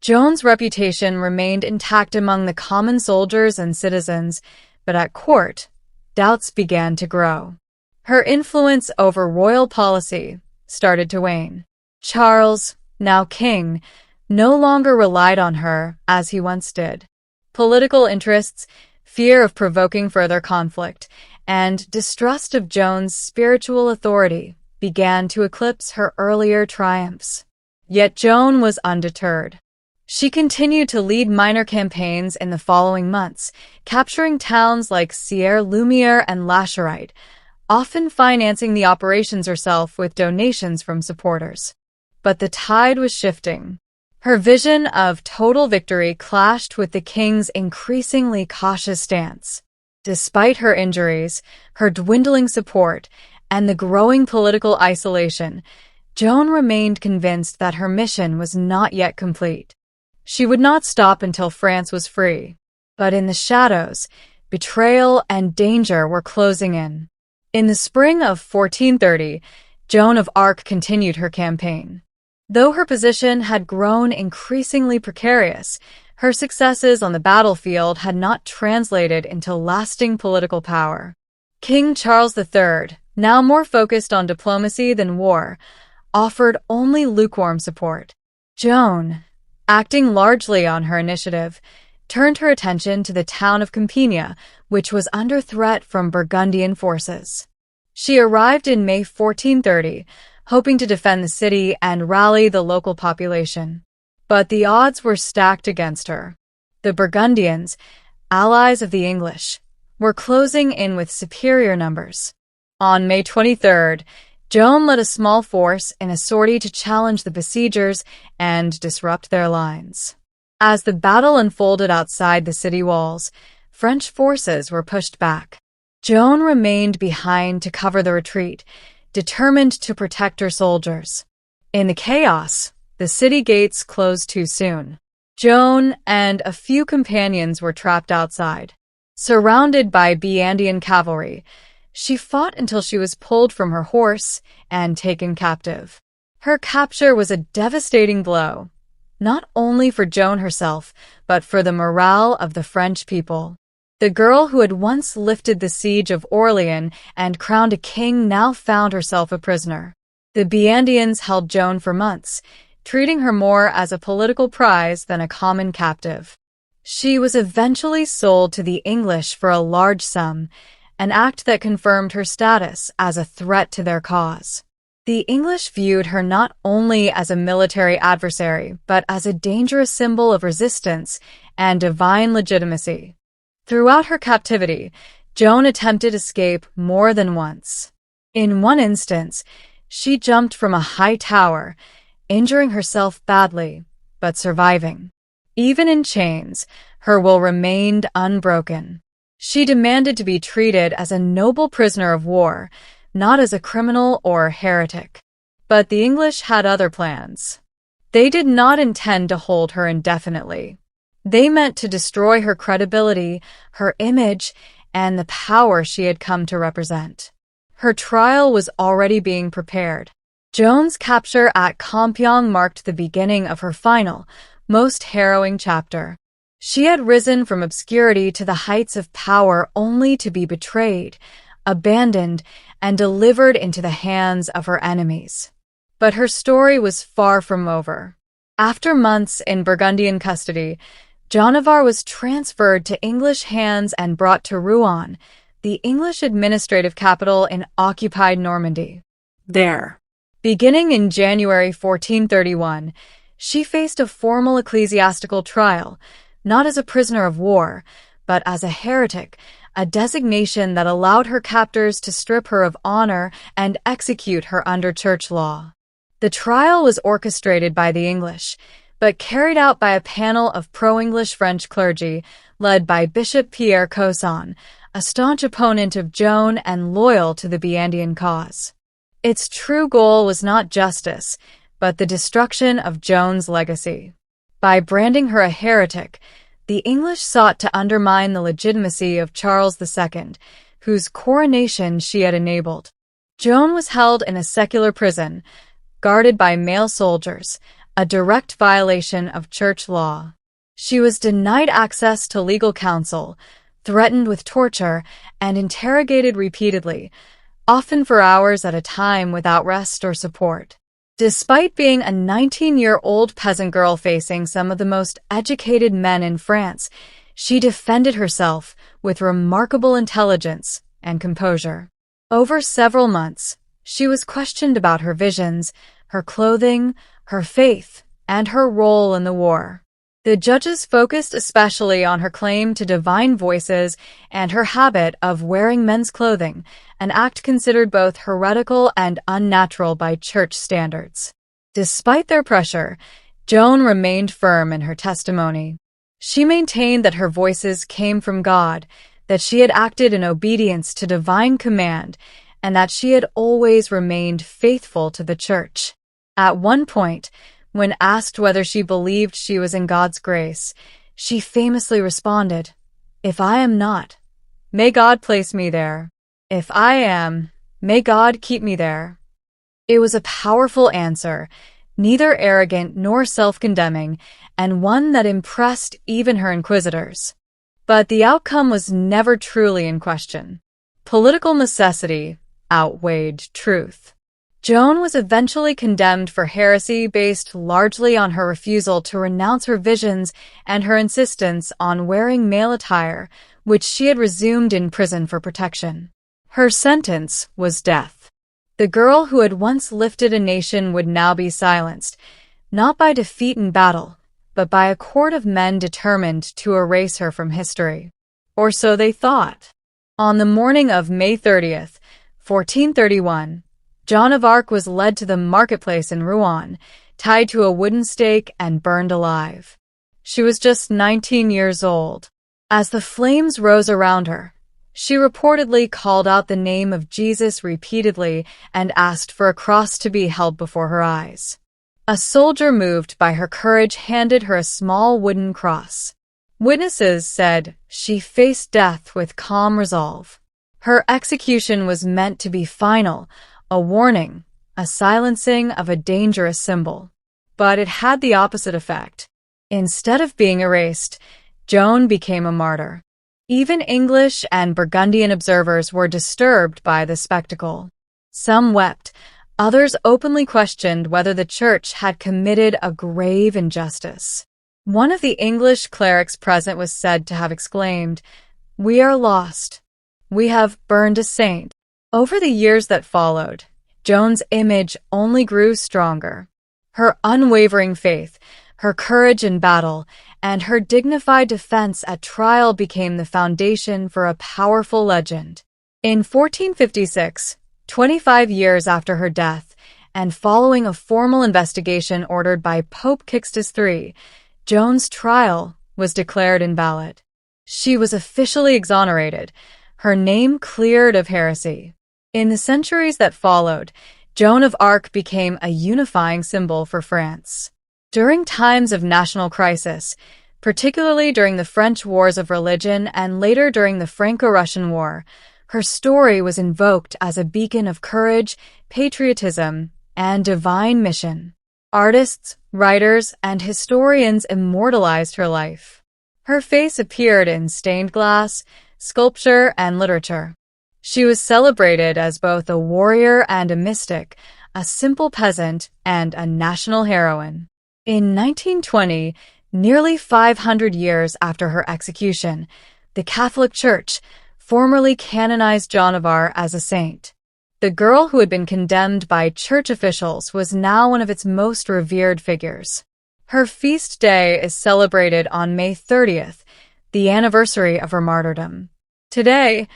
Joan's reputation remained intact among the common soldiers and citizens, but at court, doubts began to grow. Her influence over royal policy started to wane. Charles, now king, no longer relied on her as he once did. Political interests, fear of provoking further conflict, and distrust of Joan's spiritual authority began to eclipse her earlier triumphs. Yet Joan was undeterred. She continued to lead minor campaigns in the following months, capturing towns like Sierre-Lumière and La Chérite, often financing the operations herself with donations from supporters. But the tide was shifting. Her vision of total victory clashed with the king's increasingly cautious stance. Despite her injuries, her dwindling support, and the growing political isolation, Joan remained convinced that her mission was not yet complete. She would not stop until France was free. But in the shadows, betrayal and danger were closing in. In the spring of 1430, Joan of Arc continued her campaign. Though her position had grown increasingly precarious, her successes on the battlefield had not translated into lasting political power. King Charles III, now more focused on diplomacy than war, offered only lukewarm support. Joan, acting largely on her initiative, turned her attention to the town of Campania, which was under threat from Burgundian forces. She arrived in May 1430, hoping to defend the city and rally the local population. But the odds were stacked against her. The Burgundians, allies of the English, were closing in with superior numbers. On May 23rd, Joan led a small force in a sortie to challenge the besiegers and disrupt their lines. As the battle unfolded outside the city walls, French forces were pushed back. Joan remained behind to cover the retreat, determined to protect her soldiers. In the chaos, the city gates closed too soon. Joan and a few companions were trapped outside. Surrounded by Burgundian cavalry, she fought until she was pulled from her horse and taken captive. Her capture was a devastating blow, not only for Joan herself, but for the morale of the French people. The girl who had once lifted the siege of Orleans and crowned a king now found herself a prisoner. The Burgundians held Joan for months, treating her more as a political prize than a common captive. She was eventually sold to the English for a large sum, an act that confirmed her status as a threat to their cause. The English viewed her not only as a military adversary, but as a dangerous symbol of resistance and divine legitimacy. Throughout her captivity, Joan attempted escape more than once. In one instance, she jumped from a high tower, injuring herself badly, but surviving. Even in chains, her will remained unbroken. She demanded to be treated as a noble prisoner of war, not as a criminal or heretic. But the English had other plans. They did not intend to hold her indefinitely. They meant to destroy her credibility, her image, and the power she had come to represent. Her trial was already being prepared. Joan's capture at Compiègne marked the beginning of her final, most harrowing chapter. She had risen from obscurity to the heights of power only to be betrayed, abandoned, and delivered into the hands of her enemies. But her story was far from over. After months in Burgundian custody, Joan of Arc was transferred to English hands and brought to Rouen, the English administrative capital in occupied Normandy. There, beginning in January 1431, she faced a formal ecclesiastical trial, not as a prisoner of war, but as a heretic, a designation that allowed her captors to strip her of honor and execute her under church law. The trial was orchestrated by the English, but carried out by a panel of pro-English French clergy led by Bishop PR0STITUTES, a staunch opponent of Joan and loyal to the Burgundian cause. Its true goal was not justice, but the destruction of Joan's legacy. By branding her a heretic, the English sought to undermine the legitimacy of Charles II, whose coronation she had enabled. Joan was held in a secular prison, guarded by male soldiers, a direct violation of church law. She was denied access to legal counsel, threatened with torture, and interrogated repeatedly, often for hours at a time without rest or support. Despite being a 19-year-old peasant girl facing some of the most educated men in France, she defended herself with remarkable intelligence and composure. Over several months, she was questioned about her visions, her clothing, her faith, and her role in the war. The judges focused especially on her claim to divine voices and her habit of wearing men's clothing, an act considered both heretical and unnatural by church standards. Despite their pressure, Joan remained firm in her testimony. She maintained that her voices came from God, that she had acted in obedience to divine command, and that she had always remained faithful to the church. At one point, when asked whether she believed she was in God's grace, she famously responded, "If I am not, may God place me there. If I am, may God keep me there." It was a powerful answer, neither arrogant nor self-condemning, and one that impressed even her inquisitors. But the outcome was never truly in question. Political necessity outweighed truth. Joan was eventually condemned for heresy based largely on her refusal to renounce her visions and her insistence on wearing male attire, which she had resumed in prison for protection. Her sentence was death. The girl who had once lifted a nation would now be silenced, not by defeat in battle, but by a court of men determined to erase her from history. Or so they thought. On the morning of May 30th, 1431, Joan of Arc was led to the marketplace in Rouen, tied to a wooden stake and burned alive. She was just 19 years old. As the flames rose around her, she reportedly called out the name of Jesus repeatedly and asked for a cross to be held before her eyes. A soldier, moved by her courage, handed her a small wooden cross. Witnesses said she faced death with calm resolve. Her execution was meant to be final, a warning, a silencing of a dangerous symbol. But it had the opposite effect. Instead of being erased, Joan became a martyr. Even English and Burgundian observers were disturbed by the spectacle. Some wept, others openly questioned whether the church had committed a grave injustice. One of the English clerics present was said to have exclaimed, "We are lost. We have burned a saint." Over the years that followed, Joan's image only grew stronger. Her unwavering faith, her courage in battle, and her dignified defense at trial became the foundation for a powerful legend. In 1456, 25 years after her death, and following a formal investigation ordered by Pope Sixtus III, Joan's trial was declared invalid. She was officially exonerated, her name cleared of heresy. In the centuries that followed, Joan of Arc became a unifying symbol for France. During times of national crisis, particularly during the French Wars of Religion and later during the Franco-Russian War, her story was invoked as a beacon of courage, patriotism, and divine mission. Artists, writers, and historians immortalized her life. Her face appeared in stained glass, sculpture, and literature. She was celebrated as both a warrior and a mystic, a simple peasant and a national heroine. In 1920, nearly 500 years after her execution, the Catholic Church formally canonized Joan of Arc as a saint. The girl who had been condemned by church officials was now one of its most revered figures. Her feast day is celebrated on May 30th, the anniversary of her martyrdom. Today,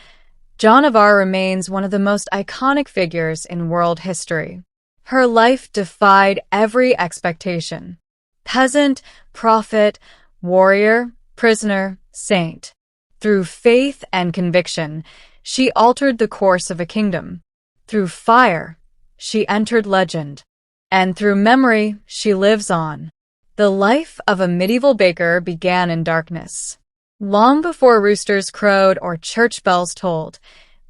Joan of Arc remains one of the most iconic figures in world history. Her life defied every expectation. Peasant, prophet, warrior, prisoner, saint. Through faith and conviction, she altered the course of a kingdom. Through fire, she entered legend. And through memory, she lives on. The life of a medieval baker began in darkness. Long before roosters crowed or church bells tolled,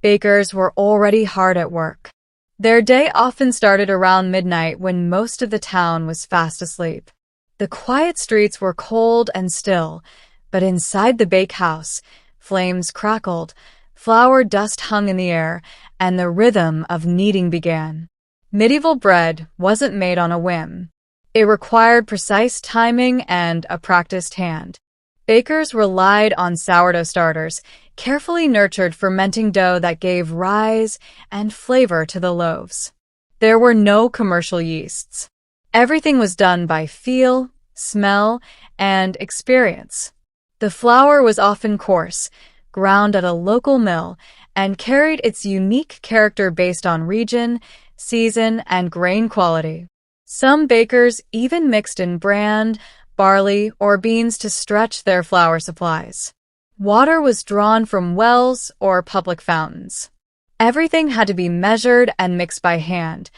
bakers were already hard at work. Their day often started around midnight when most of the town was fast asleep. The quiet streets were cold and still, but inside the bakehouse, flames crackled, flour dust hung in the air, and the rhythm of kneading began. Medieval bread wasn't made on a whim. It required precise timing and a practiced hand. Bakers relied on sourdough starters, carefully nurtured fermenting dough that gave rise and flavor to the loaves. There were no commercial yeasts. Everything was done by feel, smell, and experience. The flour was often coarse, ground at a local mill, and carried its unique character based on region, season, and grain quality. Some bakers even mixed in bran, barley, or beans to stretch their flour supplies. Water was drawn from wells or public fountains. Everything had to be measured and mixed by hand,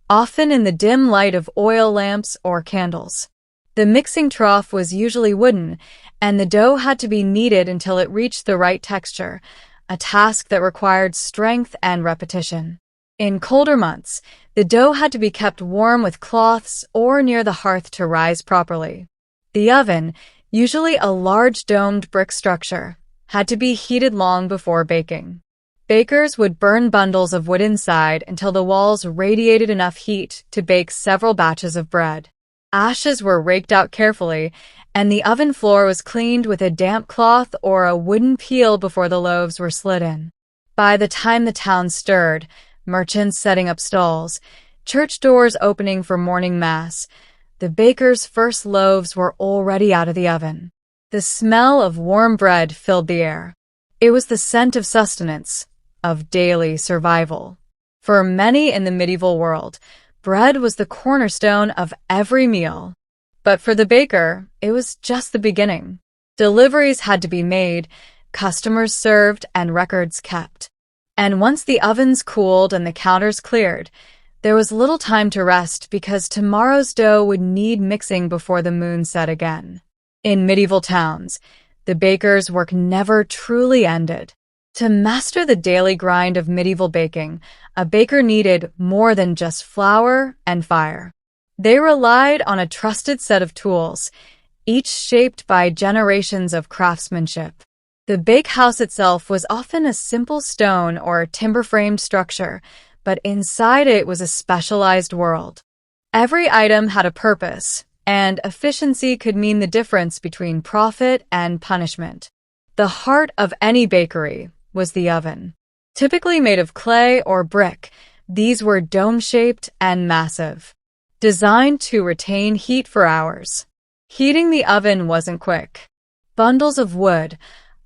often in the dim light of oil lamps or candles. The mixing trough was usually wooden, and the dough had to be kneaded until it reached the right texture, a task that required strength and repetition. In colder months, the dough had to be kept warm with cloths or near the hearth to rise properly. The oven, usually a large domed brick structure, had to be heated long before baking. Bakers would burn bundles of wood inside until the walls radiated enough heat to bake several batches of bread. Ashes were raked out carefully, and the oven floor was cleaned with a damp cloth or a wooden peel before the loaves were slid in. By the time the town stirred, merchants setting up stalls, church doors opening for morning mass, the baker's first loaves were already out of the oven. The smell of warm bread filled the air. It was the scent of sustenance, of daily survival. For many in the medieval world, bread was the cornerstone of every meal. But for the baker, it was just the beginning. Deliveries had to be made, customers served, and records kept. And once the ovens cooled and the counters cleared, there was little time to rest because tomorrow's dough would need mixing before the moon set again. In medieval towns, the baker's work never truly ended. To master the daily grind of medieval baking, a baker needed more than just flour and fire. They relied on a trusted set of tools, each shaped by generations of craftsmanship. The bakehouse itself was often a simple stone or timber-framed structure, but inside it was a specialized world. Every item had a purpose, and efficiency could mean the difference between profit and punishment. The heart of any bakery was the oven. Typically made of clay or brick, these were dome-shaped and massive, designed to retain heat for hours. Heating the oven wasn't quick. Bundles of wood,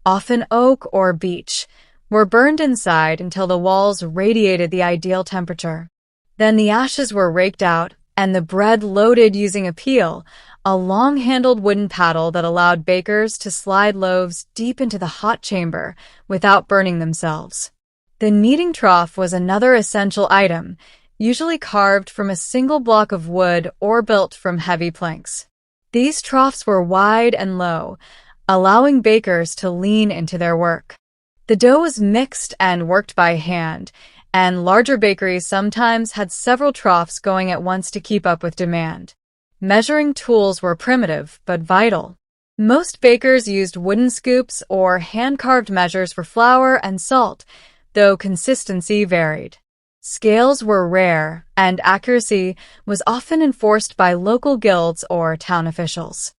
often oak or beech, were burned inside until the walls radiated the ideal temperature. Then the ashes were raked out and the bread loaded using a peel, a long-handled wooden paddle that allowed bakers to slide loaves deep into the hot chamber without burning themselves. The kneading trough was another essential item, usually carved from a single block of wood or built from heavy planks. These troughs were wide and low, allowing bakers to lean into their work. The dough was mixed and worked by hand, and larger bakeries sometimes had several troughs going at once to keep up with demand. Measuring tools were primitive but vital. Most bakers used wooden scoops or hand-carved measures for flour and salt, though consistency varied. Scales were rare, and accuracy was often enforced by local guilds or town officials.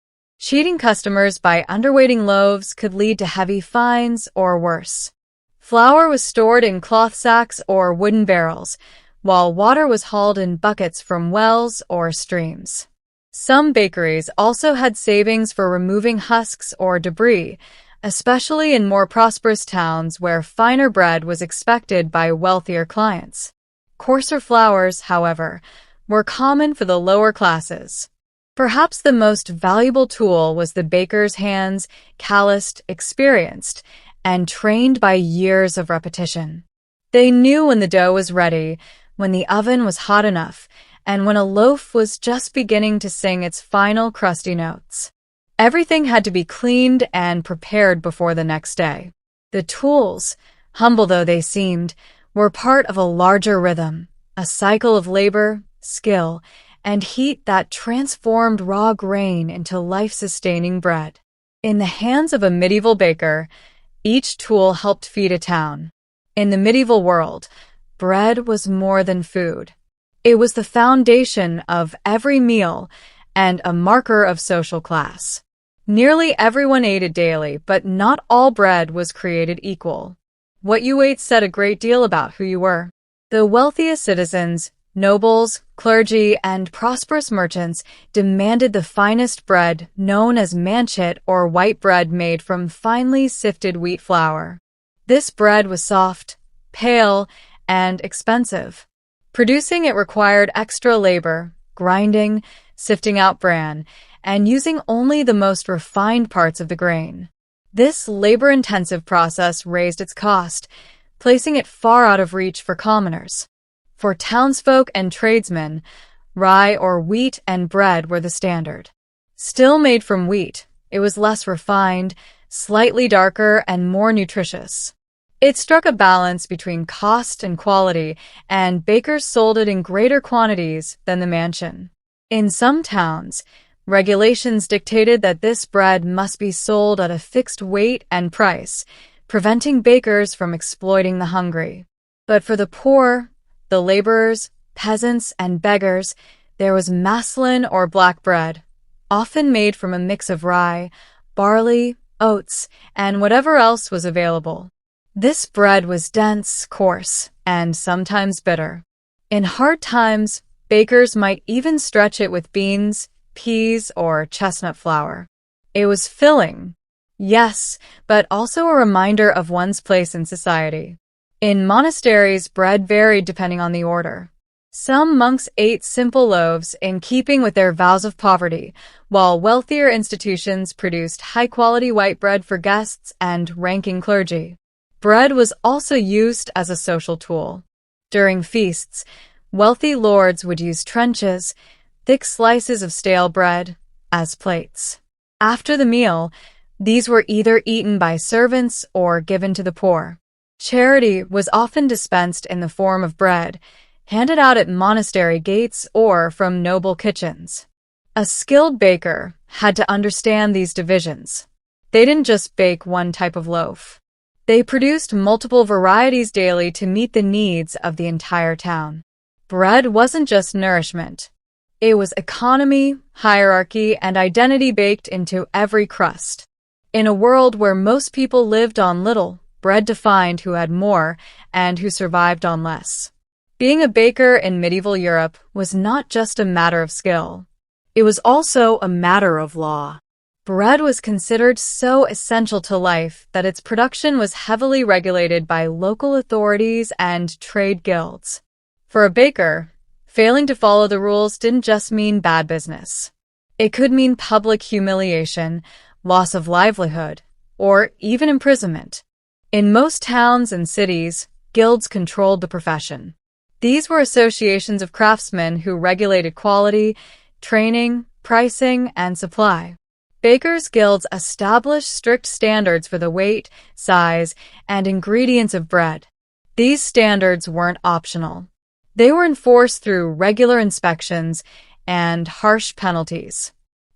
Cheating customers by underweighting loaves could lead to heavy fines or worse. Flour was stored in cloth sacks or wooden barrels, while water was hauled in buckets from wells or streams. Some bakeries also had savings for removing husks or debris, especially in more prosperous towns where finer bread was expected by wealthier clients. Coarser flours, however, were common for the lower classes. Perhaps the most valuable tool was the baker's hands, calloused, experienced, and trained by years of repetition. They knew when the dough was ready, when the oven was hot enough, and when a loaf was just beginning to sing its final crusty notes. Everything had to be cleaned and prepared before the next day. The tools, humble though they seemed, were part of a larger rhythm, a cycle of labor, skill, and heat that transformed raw grain into life-sustaining bread. In the hands of a medieval baker, each tool helped feed a town. In the medieval world, bread was more than food. It was the foundation of every meal and a marker of social class. Nearly everyone ate it daily, but not all bread was created equal. What you ate said a great deal about who you were. The wealthiest citizens, nobles, clergy, and prosperous merchants demanded the finest bread, known as manchet or white bread made from finely sifted wheat flour. This bread was soft, pale, and expensive. Producing it required extra labor, grinding, sifting out bran, and using only the most refined parts of the grain. This labor-intensive process raised its cost, placing it far out of reach for commoners. For townsfolk and tradesmen, rye or wheat and bread were the standard. Still made from wheat, it was less refined, slightly darker, and more nutritious. It struck a balance between cost and quality, and bakers sold it in greater quantities than the manchet. In some towns, regulations dictated that this bread must be sold at a fixed weight and price, preventing bakers from exploiting the hungry. But for the poor, the laborers, peasants, and beggars, there was maslin or black bread, often made from a mix of rye, barley, oats, and whatever else was available. This bread was dense, coarse, and sometimes bitter. In hard times, bakers might even stretch it with beans, peas, or chestnut flour. It was filling, yes, but also a reminder of one's place in society. In monasteries, bread varied depending on the order. Some monks ate simple loaves in keeping with their vows of poverty, while wealthier institutions produced high-quality white bread for guests and ranking clergy. Bread was also used as a social tool. During feasts, wealthy lords would use trenches, thick slices of stale bread, as plates. After the meal, these were either eaten by servants or given to the poor. Charity was often dispensed in the form of bread, handed out at monastery gates or from noble kitchens. A skilled baker had to understand these divisions. They didn't just bake one type of loaf. They produced multiple varieties daily to meet the needs of the entire town. Bread wasn't just nourishment. It was economy, hierarchy, and identity baked into every crust. In a world where most people lived on little, bread defined who had more and who survived on less. Being a baker in medieval Europe was not just a matter of skill. It was also a matter of law. Bread was considered so essential to life that its production was heavily regulated by local authorities and trade guilds. For a baker, failing to follow the rules didn't just mean bad business. It could mean public humiliation, loss of livelihood, or even imprisonment. In most towns and cities, guilds controlled the profession. These were associations of craftsmen who regulated quality, training, pricing, and supply. Bakers' guilds established strict standards for the weight, size, and ingredients of bread. These standards weren't optional. They were enforced through regular inspections and harsh penalties.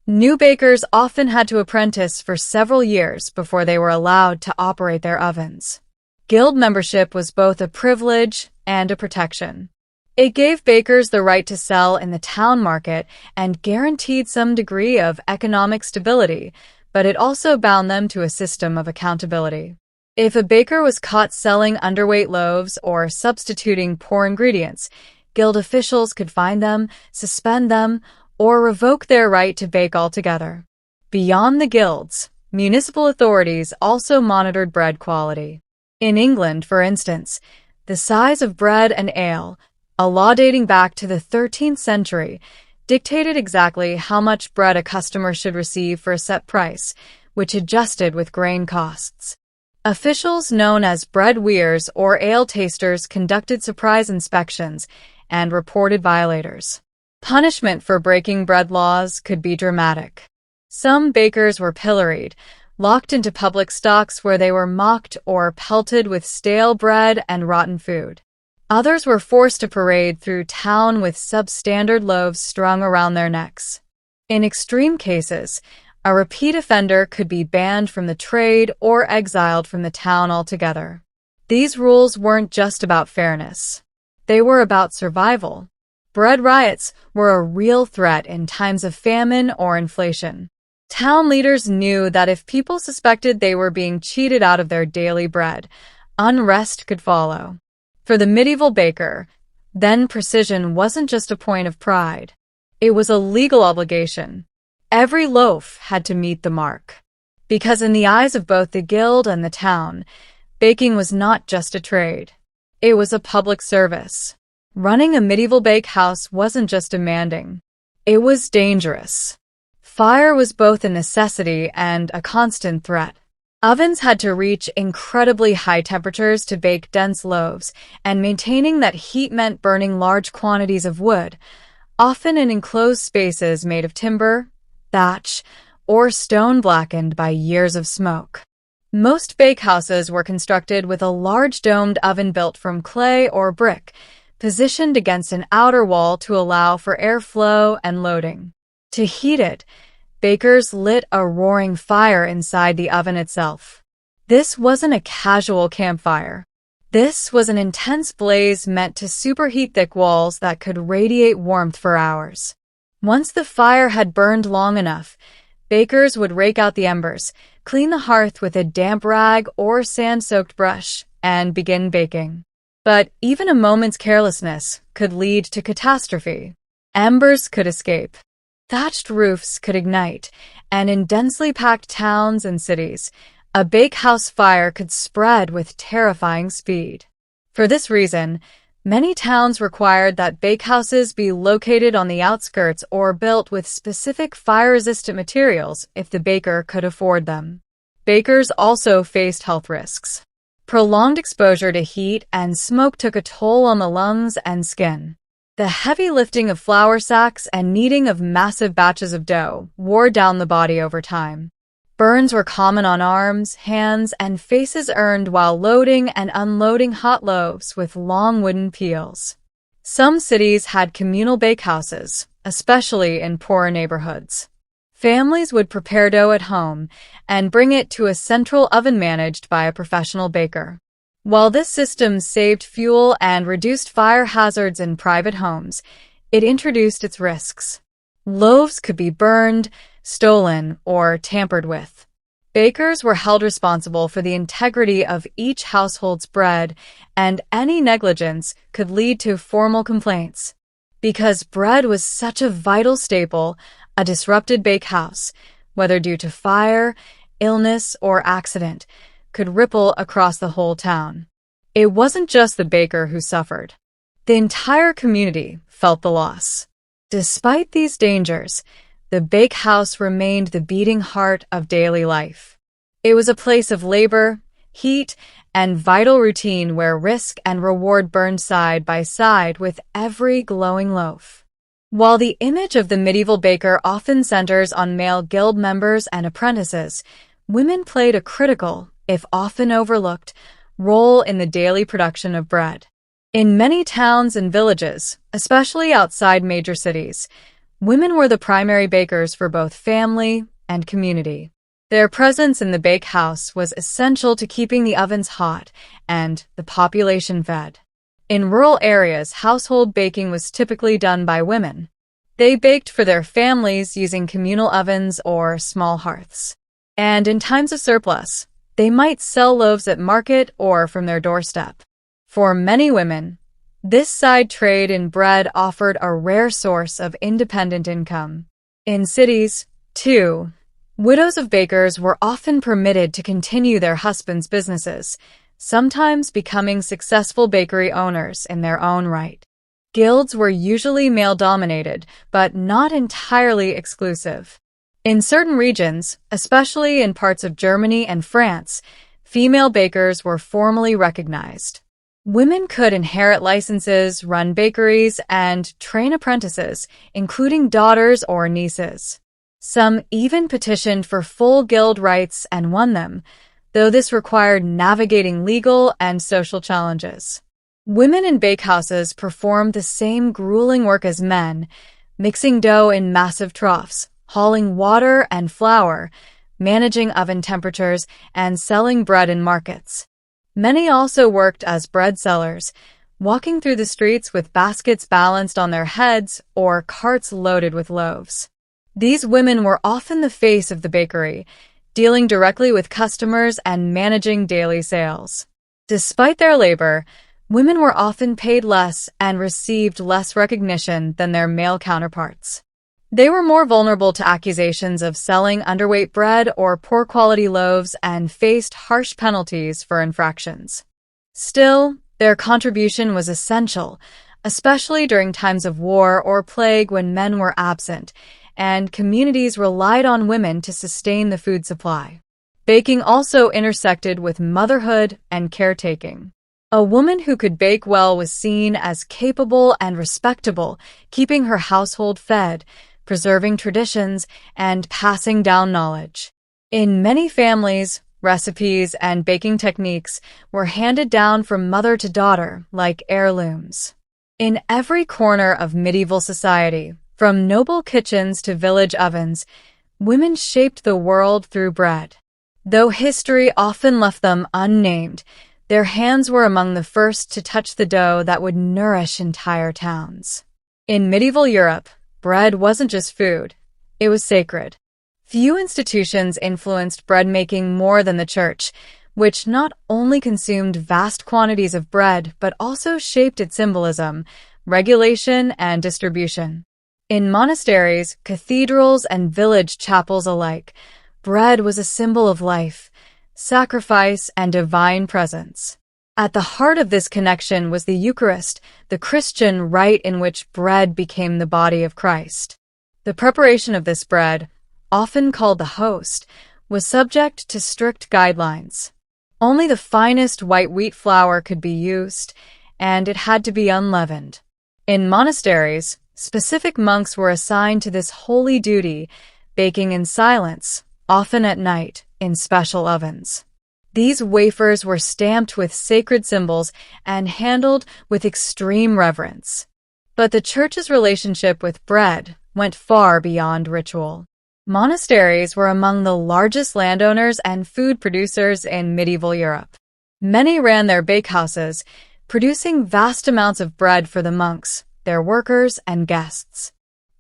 New bakers often had to apprentice for several years before they were allowed to operate their ovens. Guild membership was both a privilege and a protection. It gave bakers the right to sell in the town market and guaranteed some degree of economic stability, but it also bound them to a system of accountability. If a baker was caught selling underweight loaves or substituting poor ingredients, guild officials could fine them, suspend them, or revoke their right to bake altogether. Beyond the guilds, municipal authorities also monitored bread quality. In England, for instance, the size of bread and ale, a law dating back to the 13th century, dictated exactly how much bread a customer should receive for a set price, which adjusted with grain costs. Officials known as bread weighers or ale tasters conducted surprise inspections and reported violators. Punishment for breaking bread laws could be dramatic. Some bakers were pilloried, locked into public stocks where they were mocked or pelted with stale bread and rotten food. Others were forced to parade through town with substandard loaves strung around their necks. In extreme cases, a repeat offender could be banned from the trade or exiled from the town altogether. These rules weren't just about fairness. They were about survival. Bread riots were a real threat in times of famine or inflation. Town leaders knew that if people suspected they were being cheated out of their daily bread, unrest could follow. For the medieval baker, then precision wasn't just a point of pride. It was a legal obligation. Every loaf had to meet the mark. Because in the eyes of both the guild and the town, baking was not just a trade. It was a public service. Running a medieval bakehouse wasn't just demanding. It was dangerous. Fire was both a necessity and a constant threat. Ovens had to reach incredibly high temperatures to bake dense loaves, and maintaining that heat meant burning large quantities of wood, often in enclosed spaces made of timber, thatch, or stone blackened by years of smoke. Most bakehouses were constructed with a large domed oven built from clay or brick, positioned against an outer wall to allow for airflow and loading. To heat it, bakers lit a roaring fire inside the oven itself. This wasn't a casual campfire. This was an intense blaze meant to superheat thick walls that could radiate warmth for hours. Once the fire had burned long enough, bakers would rake out the embers, clean the hearth with a damp rag or sand-soaked brush, and begin baking. But even a moment's carelessness could lead to catastrophe. Embers could escape. Thatched roofs could ignite, and in densely packed towns and cities, a bakehouse fire could spread with terrifying speed. For this reason, many towns required that bakehouses be located on the outskirts or built with specific fire-resistant materials if the baker could afford them. Bakers also faced health risks. Prolonged exposure to heat and smoke took a toll on the lungs and skin. The heavy lifting of flour sacks and kneading of massive batches of dough wore down the body over time. Burns were common on arms, hands, and faces earned while loading and unloading hot loaves with long wooden peels. Some cities had communal bakehouses, especially in poorer neighborhoods. Families would prepare dough at home and bring it to a central oven managed by a professional baker. While this system saved fuel and reduced fire hazards in private homes, it introduced its risks. Loaves could be burned, stolen, or tampered with. Bakers were held responsible for the integrity of each household's bread, and any negligence could lead to formal complaints. Because bread was such a vital staple, a disrupted bakehouse, whether due to fire, illness, or accident, could ripple across the whole town. It wasn't just the baker who suffered. The entire community felt the loss. Despite these dangers, the bakehouse remained the beating heart of daily life. It was a place of labor, heat, and vital routine where risk and reward burned side by side with every glowing loaf. While the image of the medieval baker often centers on male guild members and apprentices, women played a critical, if often overlooked, role in the daily production of bread. In many towns and villages, especially outside major cities, women were the primary bakers for both family and community. Their presence in the bakehouse was essential to keeping the ovens hot and the population fed. In rural areas, household baking was typically done by women. They baked for their families using communal ovens or small hearths. And in times of surplus, they might sell loaves at market or from their doorstep. For many women, this side trade in bread offered a rare source of independent income. In cities, too, widows of bakers were often permitted to continue their husbands' businesses, sometimes becoming successful bakery owners in their own right. Guilds were usually male-dominated, but not entirely exclusive. In certain regions, especially in parts of Germany and France, female bakers were formally recognized. Women could inherit licenses, run bakeries, and train apprentices, including daughters or nieces. Some even petitioned for full guild rights and won them, though this required navigating legal and social challenges. Women in bakehouses performed the same grueling work as men, mixing dough in massive troughs, hauling water and flour, managing oven temperatures, and selling bread in markets. Many also worked as bread sellers, walking through the streets with baskets balanced on their heads or carts loaded with loaves. These women were often the face of the bakery, dealing directly with customers and managing daily sales. Despite their labor, women were often paid less and received less recognition than their male counterparts. They were more vulnerable to accusations of selling underweight bread or poor quality loaves and faced harsh penalties for infractions. Still, their contribution was essential, especially during times of war or plague when men were absent, and communities relied on women to sustain the food supply. Baking also intersected with motherhood and caretaking. A woman who could bake well was seen as capable and respectable, keeping her household fed, preserving traditions, and passing down knowledge. In many families, recipes and baking techniques were handed down from mother to daughter like heirlooms. In every corner of medieval society, from noble kitchens to village ovens, women shaped the world through bread. Though history often left them unnamed, their hands were among the first to touch the dough that would nourish entire towns. In medieval Europe, bread wasn't just food, it was sacred. Few institutions influenced bread making more than the church, which not only consumed vast quantities of bread but also shaped its symbolism, regulation, and distribution. In monasteries, cathedrals, and village chapels alike, bread was a symbol of life, sacrifice, and divine presence. At the heart of this connection was the Eucharist, the Christian rite in which bread became the body of Christ. The preparation of this bread, often called the host, was subject to strict guidelines. Only the finest white wheat flour could be used, and it had to be unleavened. In monasteries, specific monks were assigned to this holy duty, baking in silence, often at night, in special ovens. These wafers were stamped with sacred symbols and handled with extreme reverence. But the Church's relationship with bread went far beyond ritual. Monasteries were among the largest landowners and food producers in medieval Europe. Many ran their bakehouses, producing vast amounts of bread for the monks, their workers, and guests.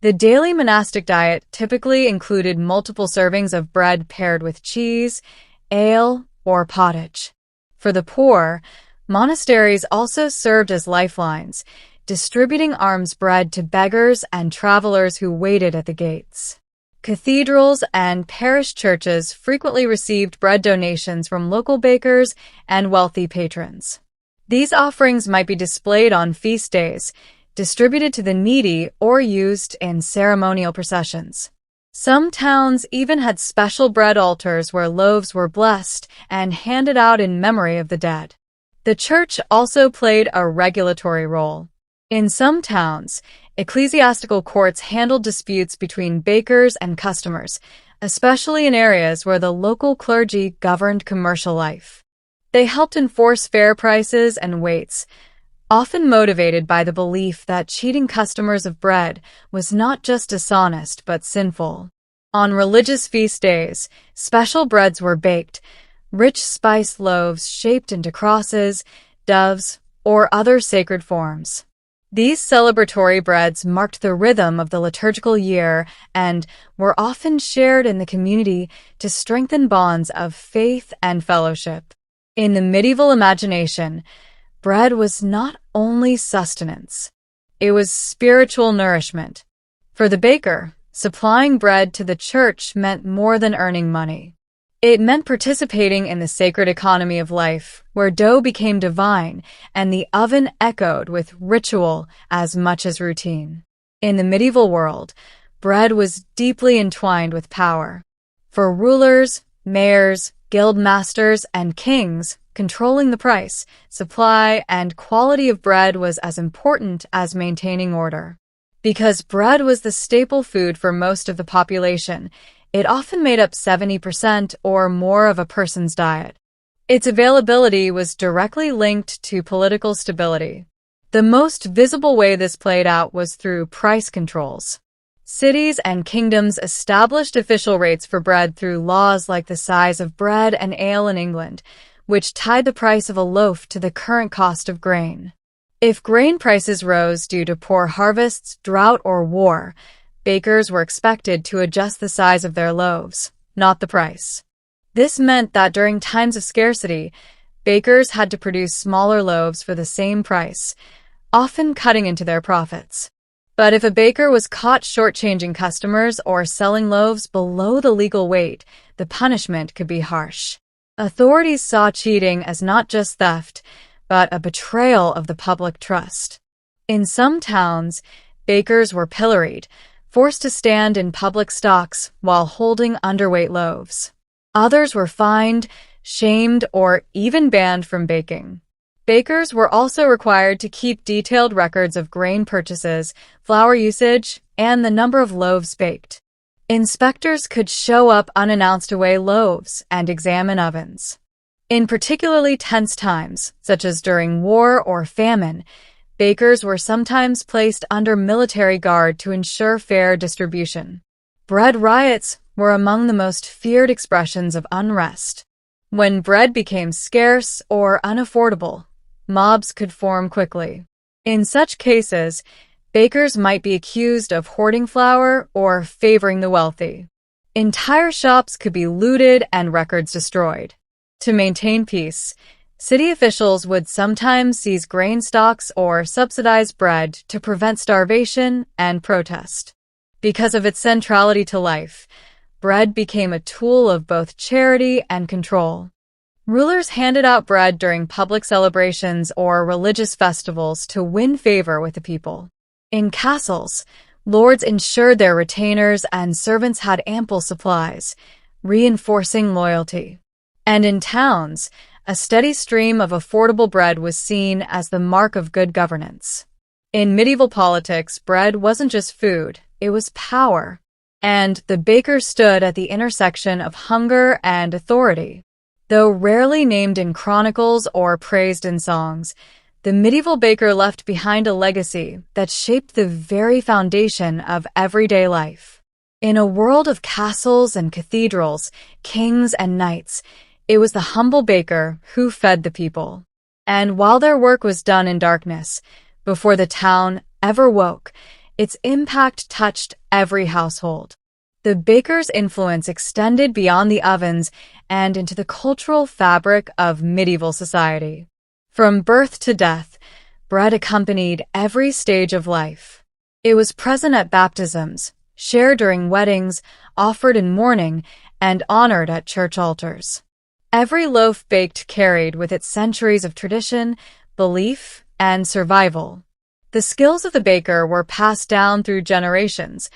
The daily monastic diet typically included multiple servings of bread paired with cheese, ale, or pottage. For the poor, monasteries also served as lifelines, distributing alms bread to beggars and travelers who waited at the gates. Cathedrals and parish churches frequently received bread donations from local bakers and wealthy patrons. These offerings might be displayed on feast days, distributed to the needy, or used in ceremonial processions. Some towns even had special bread altars where loaves were blessed and handed out in memory of the dead. The Church also played a regulatory role. In some towns, ecclesiastical courts handled disputes between bakers and customers, especially in areas where the local clergy governed commercial life. They helped enforce fair prices and weights, often motivated by the belief that cheating customers of bread was not just dishonest but sinful. On religious feast days, special breads were baked, rich spiced loaves shaped into crosses, doves, or other sacred forms. These celebratory breads marked the rhythm of the liturgical year and were often shared in the community to strengthen bonds of faith and fellowship. In the medieval imagination, bread was not only sustenance, it was spiritual nourishment. For the baker, supplying bread to the church meant more than earning money. It meant participating in the sacred economy of life, where dough became divine and the oven echoed with ritual as much as routine. In the medieval world, bread was deeply entwined with power. For rulers, mayors, guild masters, and kings, controlling the price, supply, and quality of bread was as important as maintaining order. Because bread was the staple food for most of the population, it often made up 70% or more of a person's diet. Its availability was directly linked to political stability. The most visible way this played out was through price controls. Cities and kingdoms established official rates for bread through laws like the size of bread and ale in England, which tied the price of a loaf to the current cost of grain. If grain prices rose due to poor harvests, drought, or war, bakers were expected to adjust the size of their loaves, not the price. This meant that during times of scarcity, bakers had to produce smaller loaves for the same price, often cutting into their profits. But if a baker was caught shortchanging customers or selling loaves below the legal weight, the punishment could be harsh. Authorities saw cheating as not just theft, but a betrayal of the public trust. In some towns, bakers were pilloried, forced to stand in public stocks while holding underweight loaves. Others were fined, shamed, or even banned from baking. Bakers were also required to keep detailed records of grain purchases, flour usage, and the number of loaves baked. Inspectors could show up unannounced to weigh loaves and examine ovens. In particularly tense times, such as during war or famine, bakers were sometimes placed under military guard to ensure fair distribution. Bread riots were among the most feared expressions of unrest. When bread became scarce or unaffordable, mobs could form quickly. In such cases, bakers might be accused of hoarding flour or favoring the wealthy. Entire shops could be looted and records destroyed. To maintain peace, city officials would sometimes seize grain stocks or subsidize bread to prevent starvation and protest. Because of its centrality to life, bread became a tool of both charity and control. Rulers handed out bread during public celebrations or religious festivals to win favor with the people. In castles, lords ensured their retainers and servants had ample supplies, reinforcing loyalty. And in towns, a steady stream of affordable bread was seen as the mark of good governance. In medieval politics, bread wasn't just food, it was power. And the baker stood at the intersection of hunger and authority. Though rarely named in chronicles or praised in songs, the medieval baker left behind a legacy that shaped the very foundation of everyday life. In a world of castles and cathedrals, kings and knights, it was the humble baker who fed the people. And while their work was done in darkness, before the town ever woke, its impact touched every household. The baker's influence extended beyond the ovens and into the cultural fabric of medieval society. From birth to death, bread accompanied every stage of life. It was present at baptisms, shared during weddings, offered in mourning, and honored at church altars. Every loaf baked carried with it centuries of tradition, belief, and survival. The skills of the baker were passed down through generations,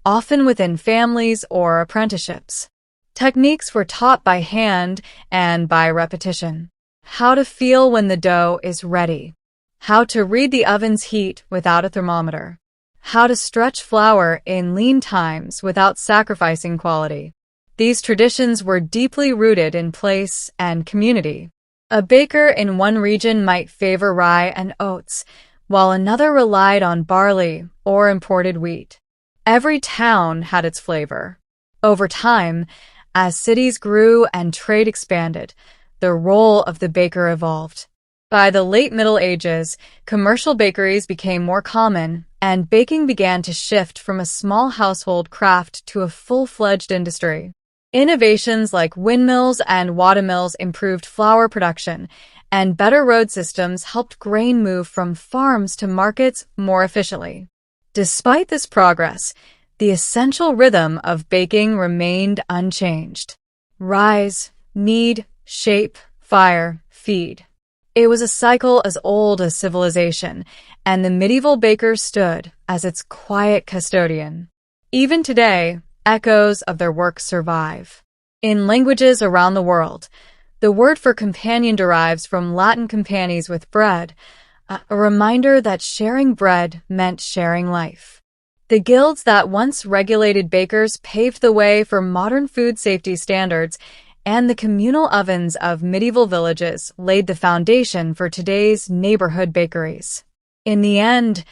often within families or apprenticeships. Techniques were taught by hand and by repetition. How to feel when the dough is ready. How to read the oven's heat without a thermometer. How to stretch flour in lean times without sacrificing quality. These traditions were deeply rooted in place and community. A baker in one region might favor rye and oats, while another relied on barley or imported wheat. Every town had its flavor. Over time, as cities grew and trade expanded, the role of the baker evolved. By the late Middle Ages, commercial bakeries became more common, and baking began to shift from a small household craft to a full-fledged industry. Innovations like windmills and watermills improved flour production, and better road systems helped grain move from farms to markets more efficiently. Despite this progress, the essential rhythm of baking remained unchanged. Rise, knead, shape, fire, feed. It was a cycle as old as civilization, and the medieval baker stood as its quiet custodian. Even today, echoes of their work survive. In languages around the world, the word for companion derives from Latin companes with bread, a reminder that sharing bread meant sharing life. The guilds that once regulated bakers paved the way for modern food safety standards and the communal ovens of medieval villages laid the foundation for today's neighborhood bakeries. In the end,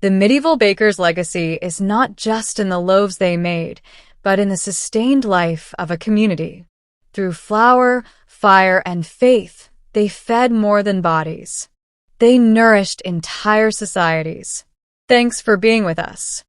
the medieval baker's legacy is not just in the loaves they made, but in the sustained life of a community. Through flour, fire, and faith, they fed more than bodies. They nourished entire societies. Thanks for being with us.